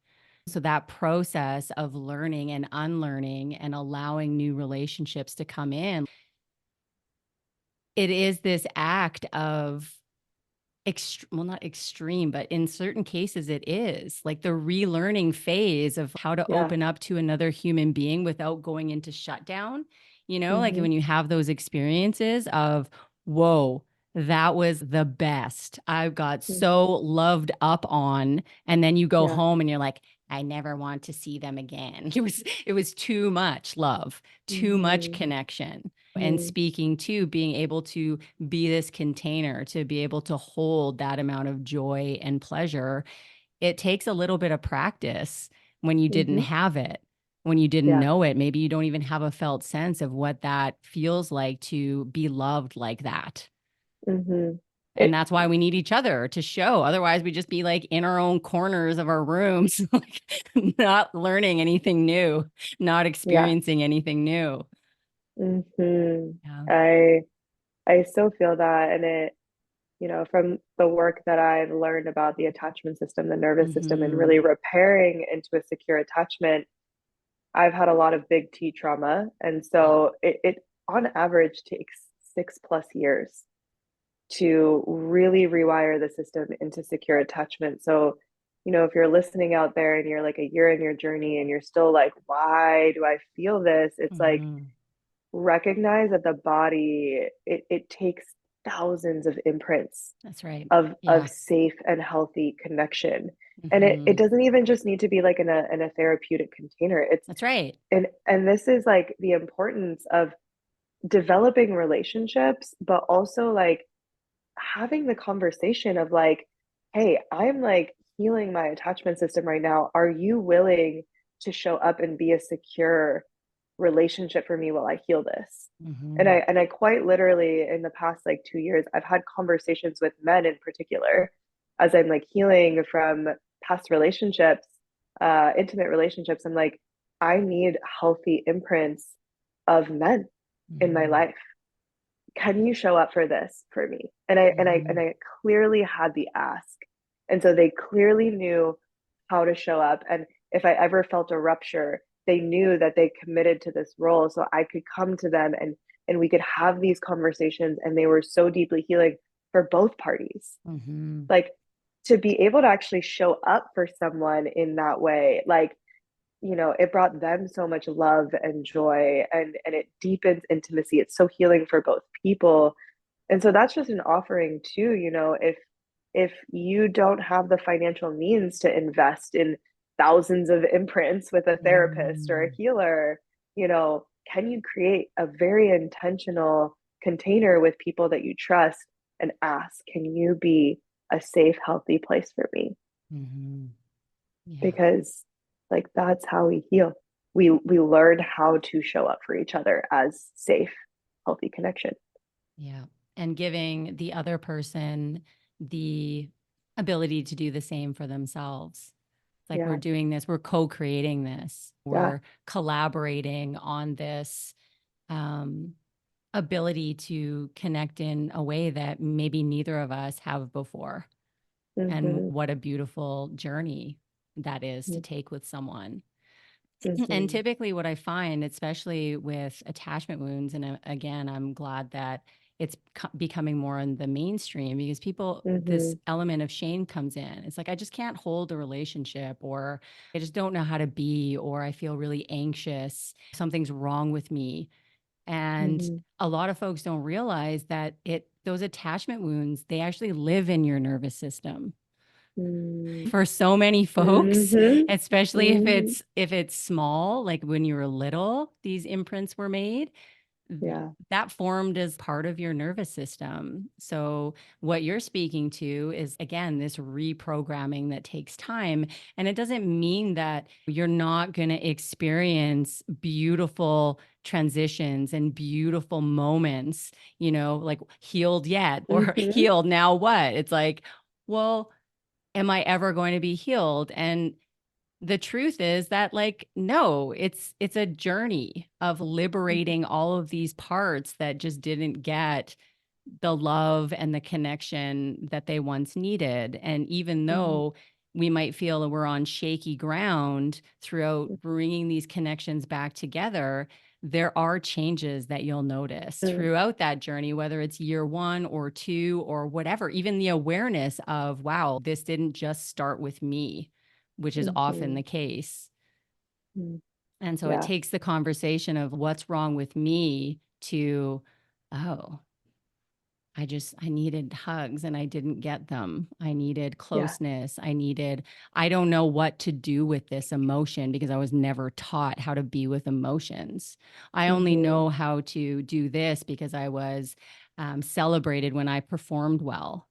So that process of learning and unlearning and allowing new relationships to come in, it is this act of well, not extreme, but in certain cases, it is like the relearning phase of how to Yeah. open up to another human being without going into shutdown. Like Mm-hmm. when you have those experiences of, whoa, that was the best. I got so loved up on. And then you go Yeah. home and you're like, I never want to see them again. It was too much love, too much Mm-hmm. connection. And Mm-hmm. speaking to being able to be this container, to be able to hold that amount of joy and pleasure, it takes a little bit of practice when you didn't Mm-hmm. have it, when you didn't Yeah. know it. Maybe you don't even have a felt sense of what that feels like to be loved like that. Mm-hmm. And It, that's why we need each other to show. Otherwise, we just be like in our own corners of our rooms, like not learning anything new, not yeah. experiencing anything new. Mm-hmm. Yeah. I so feel that. And from the work that I've learned about the attachment system, the nervous system, and Hmm. really repairing into a secure attachment, I've had a lot of big T trauma. And Yeah. so it on average takes 6+ years to really rewire the system into secure attachment. So, if you're listening out there and you're like a year in your journey and you're still like, why do I feel this? It's like Hmm. recognize that the body, it takes thousands of imprints That's right. of Yeah. safe and healthy connection. And it Hmm. doesn't even just need to be like in a therapeutic container. It's That's right. and this is like the importance of developing relationships, but also like having the conversation of like, hey, I'm like healing my attachment system right now. Are you willing to show up and be a secure relationship for me while I heal this? Hmm. And I quite literally in the past like 2 years, I've had conversations with men in particular as I'm like healing from past relationships, intimate relationships. I'm like, I need healthy imprints of men in my Hmm. life. Can you show up for this for me? Hmm. And I clearly had the ask. And so they clearly knew how to show up. And if I ever felt a rupture, they knew that they committed to this role. So I could come to them and we could have these conversations, and they were so deeply healing for both parties. Hmm. Like to be able to actually show up for someone in that way, like, you know, it brought them so much love and joy, and it deepens intimacy. It's so healing for both people. And so that's just an offering too, you know, if you don't have the financial means to invest in thousands of imprints with a therapist or a Hmm. healer, you know, can you create a very intentional container with people that you trust and ask, can you be a safe, healthy place for me? Hmm. Yeah. Because like that's how we heal. We learn how to show up for each other as safe, healthy connection. Yeah. And giving the other person the ability to do the same for themselves. It's like we're Yeah. doing this, we're co creating this, Yeah. we're collaborating on this um, ability to connect in a way that maybe neither of us have before. And Mm-hmm. what a beautiful journey that is to take with someone. And Mm-hmm. typically, what I find, especially with attachment wounds, and again, I'm glad that it's becoming more in the mainstream because people, this Mm-hmm. element of shame comes in. It's like, I just can't hold a relationship, or I just don't know how to be, or I feel really anxious. Something's wrong with me. And Mm-hmm. a lot of folks don't realize that those attachment wounds, they actually live in your nervous system for so many folks, Mm-hmm. especially Mm-hmm. if it's small, like when you were little, these imprints were made. Yeah. That formed as part of your nervous system. So what you're speaking to is again this reprogramming that takes time, and it doesn't mean that you're not going to experience beautiful transitions and beautiful moments, like healed yet or Mm-hmm. healed now what? It's like, well, am I ever going to be healed? And the truth is that like no, it's a journey of liberating all of these parts that just didn't get the love and the connection that they once needed. And even Mm-hmm. though we might feel that we're on shaky ground throughout bringing these connections back together, there are changes that you'll notice throughout that journey, whether it's year 1 or 2 or whatever, even the awareness of, wow, this didn't just start with me, which is often Mm-hmm. the case. Mm-hmm. And so it Yeah. takes the conversation of what's wrong with me to, oh, I needed hugs and I didn't get them. I needed Yeah. closeness. I don't know what to do with this emotion because I was never taught how to be with emotions. I only Mm-hmm. know how to do this because I was celebrated when I performed well,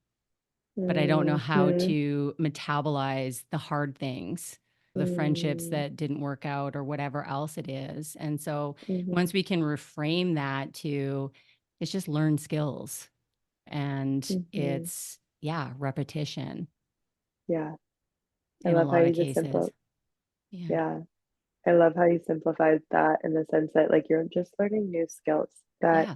but I don't know how Mm-hmm. to metabolize the hard things, the friendships that didn't work out, or whatever else it is. And so Mm-hmm. once we can reframe that to, it's just learn skills, and Mm-hmm. it's, yeah, repetition Yeah. I in a love how lot of you just cases. simple. Yeah. Yeah. I love how you simplified that in the sense that like you're just learning new skills that Yeah.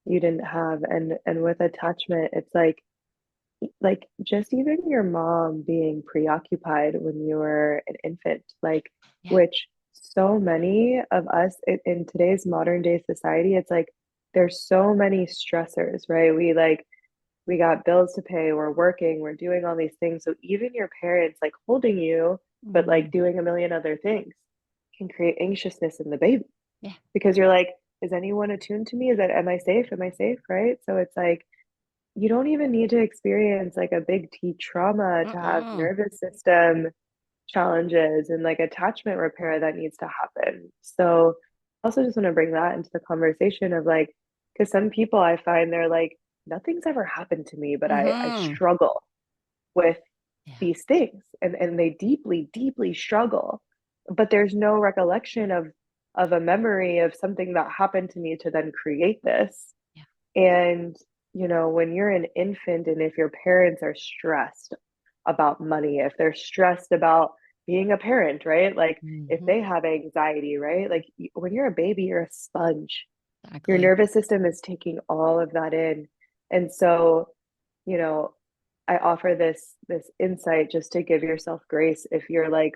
you didn't have. And with attachment, it's like just even your mom being preoccupied when you were an infant, like Yeah. which so many of us in today's modern day society, it's like there's so many stressors, right? We got bills to pay, we're working, we're doing all these things. So even your parents like holding you, but like Mm. doing a million other things can create anxiousness in the baby Yeah. because you're like, is anyone attuned to me? Is that, am I safe? Am I safe? Right. So it's like you don't even need to experience like a big T trauma to have Mm-mm. nervous system challenges and like attachment repair that needs to happen. So I also just want to bring that into the conversation of like, because some people I find they're like, nothing's ever happened to me, but I Mm-hmm. struggle with Yeah. these things and they deeply, deeply struggle. But there's no recollection of a memory of something that happened to me to then create this. Yeah. And, you know, when you're an infant and if your parents are stressed about money, if they're stressed about being a parent, right? Like if Mm-hmm. they have anxiety, right? Like when you're a baby, you're a sponge. Your Exactly. nervous system is taking all of that in. And so, you know, I offer this insight just to give yourself grace if you're like,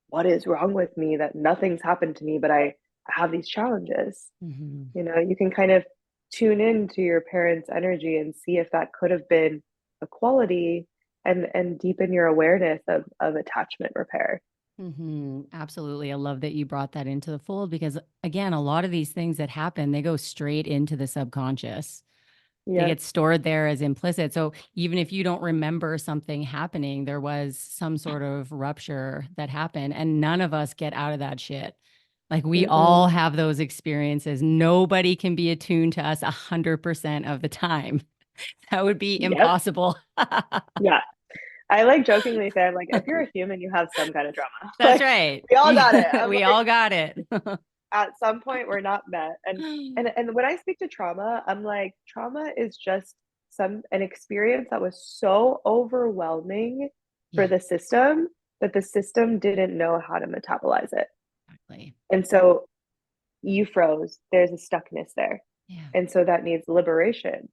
what is wrong with me that nothing's happened to me, but I have these challenges. Mm-hmm. You know, you can kind of tune into your parents' energy and see if that could have been a quality and deepen your awareness of attachment repair. Mm-hmm. Absolutely. I love that you brought that into the fold because, again, a lot of these things that happen, they go straight into the subconscious. They Yep. get stored there as implicit. So even if you don't remember something happening, there was some sort of rupture that happened, and none of us get out of that shit. Like we all Mm-mm. have those experiences. Nobody can be attuned to us 100% of the time. That would be Yep. impossible. Yeah. I like jokingly say, I'm like, if you're a human, you have some kind of trauma. That's Like, right. we all got it. I'm We like, all got it. at some point we're not met. And when I speak to trauma, I'm like, trauma is just an experience that was so overwhelming for Yeah, the system that the system didn't know how to metabolize it. exactly. And so you froze, there's a stuckness there. Yeah. And so that needs liberation.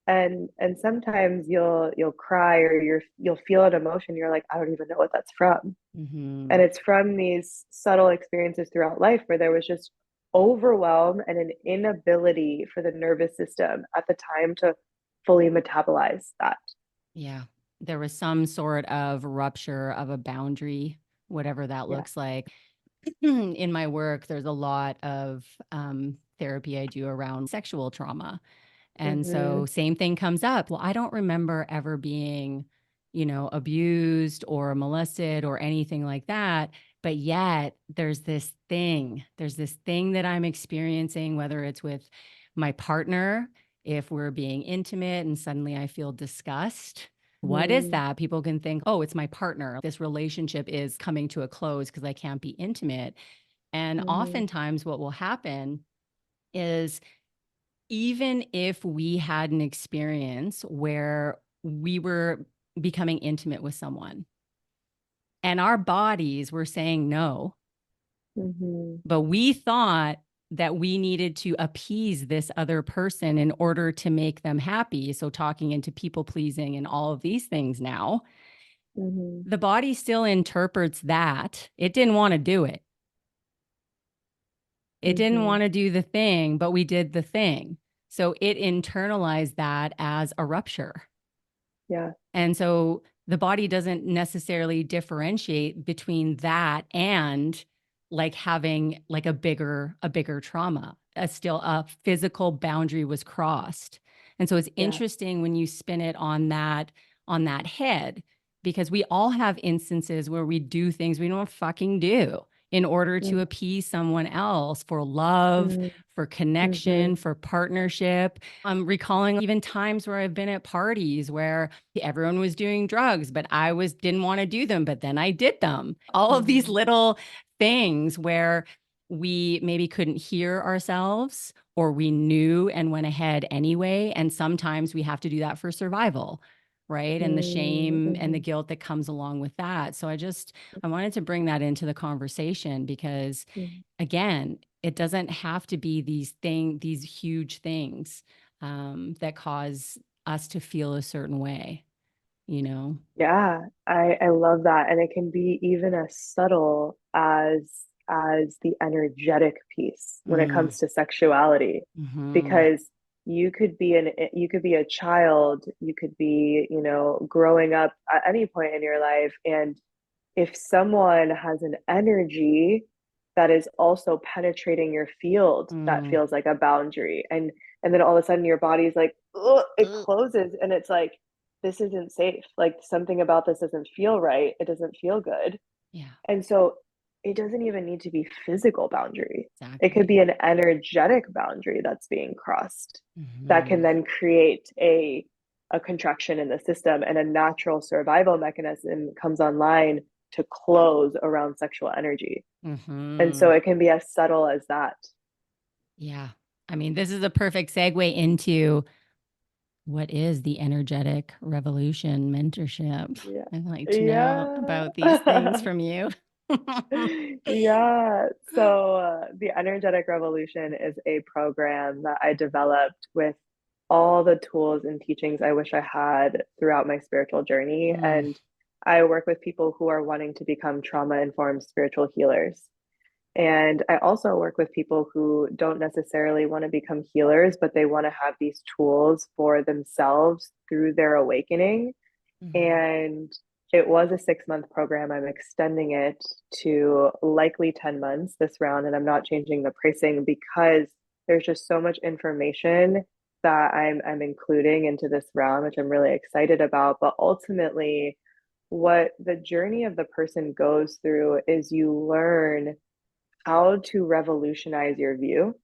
And sometimes you'll cry or you'll feel an emotion, you're like, I don't even know what that's from. And Hmm. it's from these subtle experiences throughout life where there was just overwhelm and an inability for the nervous system at the time to fully metabolize that. Yeah. There was some sort of rupture of a boundary, whatever that Yeah. looks like. In my work, there's a lot of therapy I do around sexual trauma. And Mm-hmm. so same thing comes up. Well, I don't remember ever being, abused or molested or anything like that. But yet there's this thing that I'm experiencing, whether it's with my partner, if we're being intimate and suddenly I feel disgust. What is that? People can think, oh, it's my partner. This relationship is coming to a close because I can't be intimate. And Mm-hmm. oftentimes, what will happen is even if we had an experience where we were becoming intimate with someone and our bodies were saying no, Mm-hmm. but we thought that we needed to appease this other person in order to make them happy. So, talking into people pleasing and all of these things now, Mm-hmm. the body still interprets that it didn't want to do it. It didn't Mm-hmm. want to do the thing, but we did the thing. So it internalized that as a rupture. Yeah. And so the body doesn't necessarily differentiate between that and like having like a bigger trauma. Still a physical boundary was crossed. And so it's Yeah. interesting when you spin it on that head because we all have instances where we do things we don't fucking do in order to appease someone else for love, Mm-hmm. for Mm-hmm. connection, for partnership. I'm recalling even times where I've been at parties where everyone was doing drugs, but I didn't want to do them, but then I did them. All of these Mm-hmm. little things where we maybe couldn't hear ourselves or we knew and went ahead anyway. And sometimes we have to do that for survival, right? And the shame and the Mm-hmm. guilt that comes along with that. So I wanted to bring that into the conversation because Mm-hmm. again, it doesn't have to be these huge things that cause us to feel a certain way, you know? Yeah, I love that. And it can be even as subtle as the energetic piece when it Mm, comes to sexuality. hmm. Because you could be a child, you could be, you know, growing up at any point in your life. And if someone has an energy that is also penetrating your field, that Mm, feels like a boundary. And then all of a sudden your body's like, it closes, and it's like, this isn't safe. Like, something about this doesn't feel right. It doesn't feel good. Yeah, And so it doesn't even need to be physical boundary. It could exactly. be an energetic boundary that's being crossed that can Hmm. then create a contraction in the system, and a natural survival mechanism comes online to close around sexual energy. And so Hmm. it can be as subtle as that. Yeah. I mean, this is a perfect segue into what is the energetic revolution mentorship. Yeah. I'd like to know about these things Yeah. from you. Yeah. So, the Energetic Revolution is a program that I developed with all the tools and teachings I wish I had throughout my spiritual journey. Mm, And I work with people who are wanting to become trauma informed spiritual healers. And I also work with people who don't necessarily want to become healers, but they want to have these tools for themselves through their awakening. mhm, And it was a 6 month program. I'm extending it to likely 10 months this round, and I'm not changing the pricing because there's just so much information that I'm including into this round, which I'm really excited about. But ultimately, what the journey of the person goes through is you learn how to revolutionize your view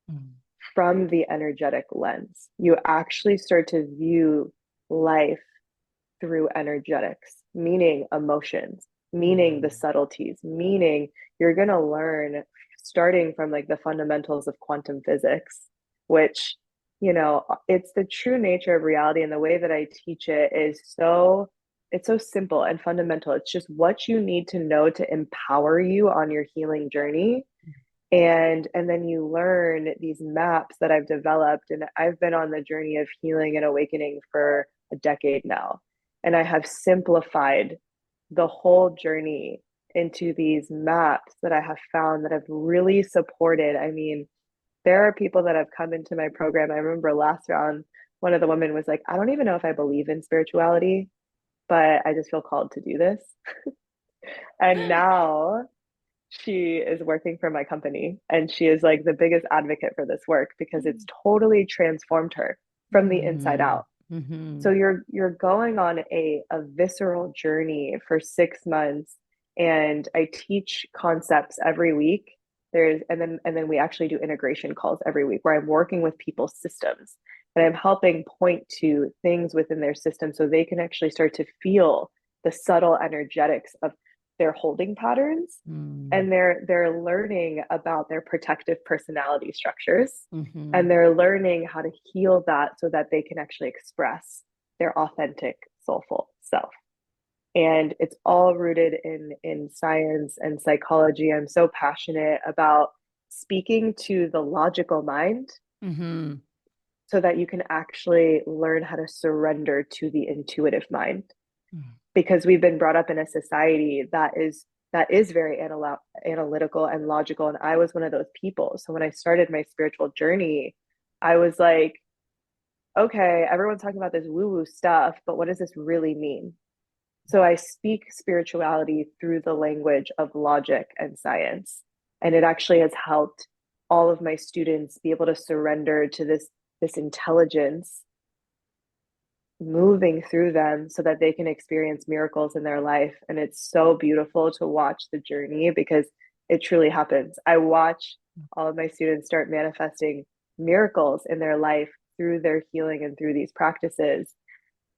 mm, from the energetic lens. You actually start to view life through energetics, meaning emotions, meaning the mm, subtleties, meaning you're going to learn starting from like the fundamentals of quantum physics, which, it's the true nature of reality. And the way that I teach it is it's so simple and fundamental. It's just what you need to know to empower you on your healing journey. And then you learn these maps that I've developed, and I've been on the journey of healing and awakening for a decade now, and I have simplified the whole journey into these maps that I have found that have really supported. I mean, there are people that have come into my program. I remember last round, one of the women was like, I don't even know if I believe in spirituality, but I just feel called to do this. And now she is working for my company, and she is like the biggest advocate for this work because it's totally transformed her from the inside mm, out. So mhm, you're going on a visceral journey for 6 months, and I teach concepts every week. And then we actually do integration calls every week where I'm working with people's systems, and I'm helping point to things within their system so they can actually start to feel the subtle energetics of their holding patterns, mm, and they're learning about their protective personality structures, and mhm, they're learning how to heal that so that they can actually express their authentic soulful self. And it's all rooted in science and psychology. I'm so passionate about speaking to the logical mind mhm, so that you can actually learn how to surrender to the intuitive mind, mm, because we've been brought up in a society that is very analytical and logical, and I was one of those people. So when I started my spiritual journey, I was like, okay, everyone's talking about this woo woo stuff, but what does this really mean? So I speak spirituality through the language of logic and science, and it actually has helped all of my students be able to surrender to this intelligence moving through them so that they can experience miracles in their life. And it's so beautiful to watch the journey because it truly happens. I watch all of my students start manifesting miracles in their life through their healing and through these practices.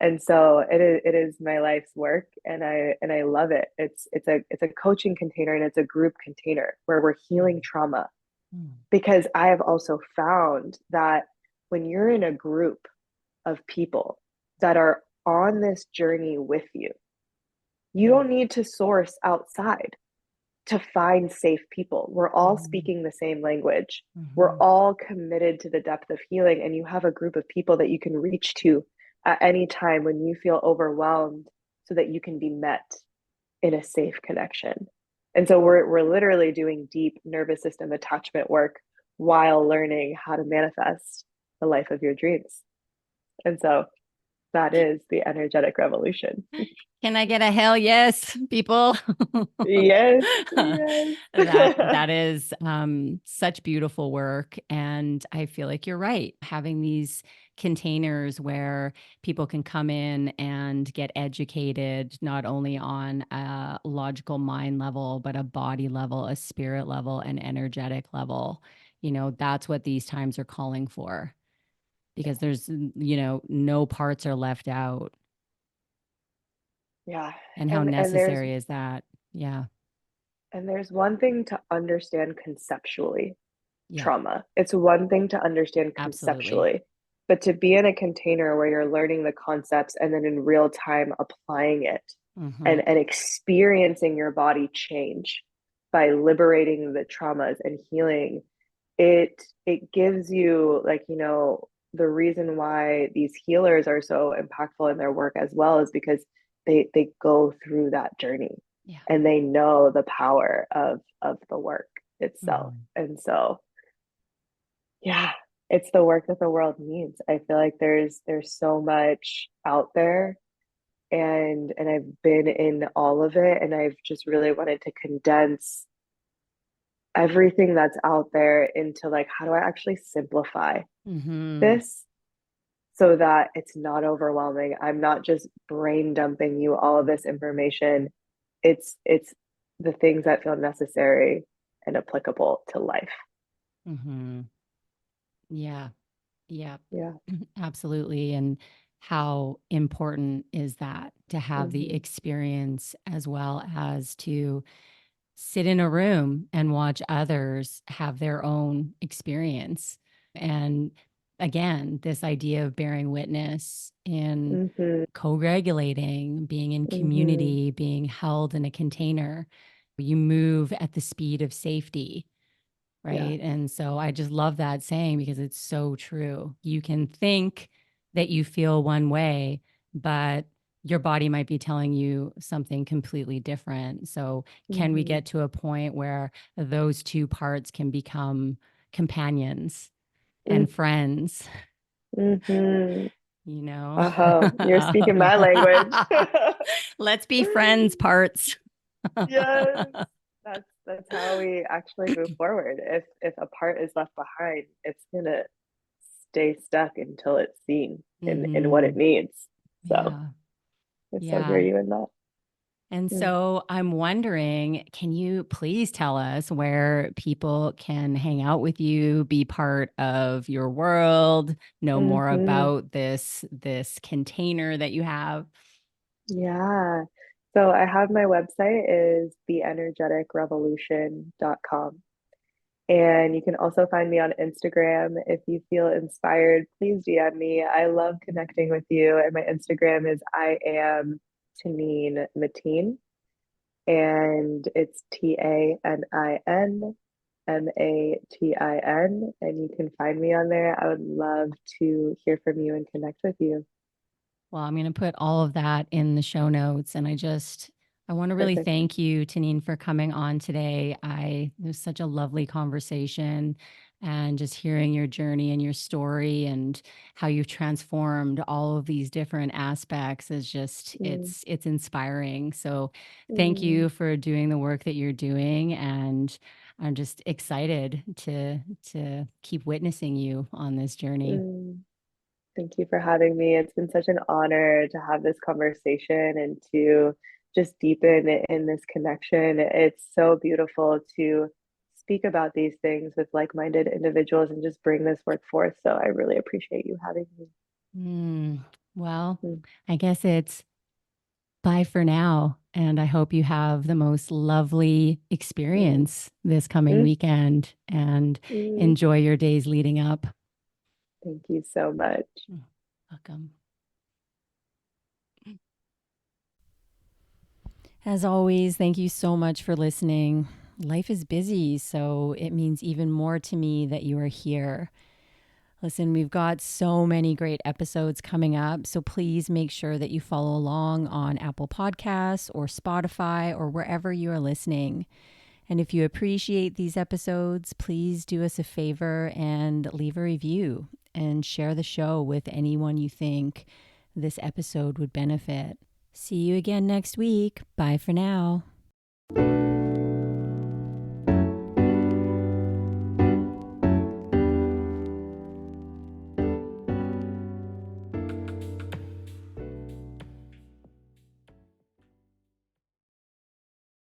And so it is my life's work, and I love it. It's a coaching container, and it's a group container where we're healing mm, trauma, mm, because I have also found that when you're in a group of people that are on this journey with you, you mm, don't need to source outside to find safe people. We're all mhm, speaking the same language. We're mhm, all committed to the depth of healing, and you have a group of people that you can reach to at any time when you feel overwhelmed so that you can be met in a safe connection. And so we're literally doing deep nervous system attachment work while learning how to manifest the life of your dreams. And so that is the energetic revolution. Can I get a hell yes, people? Yes, yes. That is such beautiful work. And I feel like you're right. Having these containers where people can come in and get educated, not only on a logical mind level, but a body level, a spirit level, an energetic level. That's what these times are calling for, because there's, no parts are left out. Yeah. And how And there's necessary is that? Yeah, one thing to understand conceptually, yeah, trauma. It's one thing to understand absolutely. conceptually, but to be in a container where you're learning the concepts and then in real time applying it Hmm. and experiencing your body change by liberating the traumas and healing, it gives you, like, the reason why these healers are so impactful in their work as well is because they go through that journey Yeah. and they know the power of the work itself. Hmm. And so yeah, it's the work that the world needs. I feel like there's so much out there, and I've been in all of it, and I've just really wanted to condense everything that's out there into, like, how do I actually simplify Hmm. this so that it's not overwhelming. I'm not just brain dumping you all of this information. It's the things that feel necessary and applicable to life. Hmm. Yeah. Yeah. Yeah. Absolutely. And how important is that to have the Mm-hmm. experience as well as to sit in a room and watch others have their own experience? And again, this idea of bearing witness in Mm-hmm. co-regulating, being in Mm-hmm. community, being held in a container. You move at the speed of safety, Yeah. right? And so I just love that saying because it's so true. You can think that you feel one way, but your body might be telling you something completely different. So, can we Mm-hmm. get to a point where those two parts can become companions and friends, Mm-hmm. you know? Uh-huh. You're speaking my language. Let's be friends parts. Yes. That's how we actually move forward. If a part is left behind, it's gonna stay stuck until it's seen in what it Hmm. needs. So Yeah. I so hear Yeah. you in that. And Mm. so I'm wondering, can you please tell us where people can hang out with you, be part of your world, know more Mm-hmm. about this container that you have? Yeah. So I have my website is theenergeticrevolution.com. And you can also find me on Instagram. If you feel inspired, please DM me. I love connecting with you. And my Instagram is I am Tanin Matin. And it's TANINMATIN. And you can find me on there. I would love to hear from you and connect with you. Well, I'm going to put all of that in the show notes. And I want to really Perfect. thank you, Tanin, for coming on today. It was such a lovely conversation, and just hearing your journey and your story and how you've transformed all of these different aspects is just, Mm, it's inspiring. So thank mm, you for doing the work that you're doing. And I'm just excited to keep witnessing you on this journey. mm. Thank you for having me. It's been such an honor to have this conversation and to just deepen in this connection. It's so beautiful to speak about these things with like-minded individuals and just bring this work forth. So I really appreciate you having me. Mm, well, Mm, I guess it's bye for now. And I hope you have the most lovely mm, experience this coming mm, weekend and mm. enjoy your days leading up. Thank you so much. Mm, welcome. As always, thank you so much for listening. Life is busy, so it means even more to me that you are here. Listen, we've got so many great episodes coming up, so please make sure that you follow along on Apple Podcasts or Spotify or wherever you are listening. And if you appreciate these episodes, please do us a favor and leave a review and share the show with anyone you think this episode would benefit. See you again next week. Bye for now.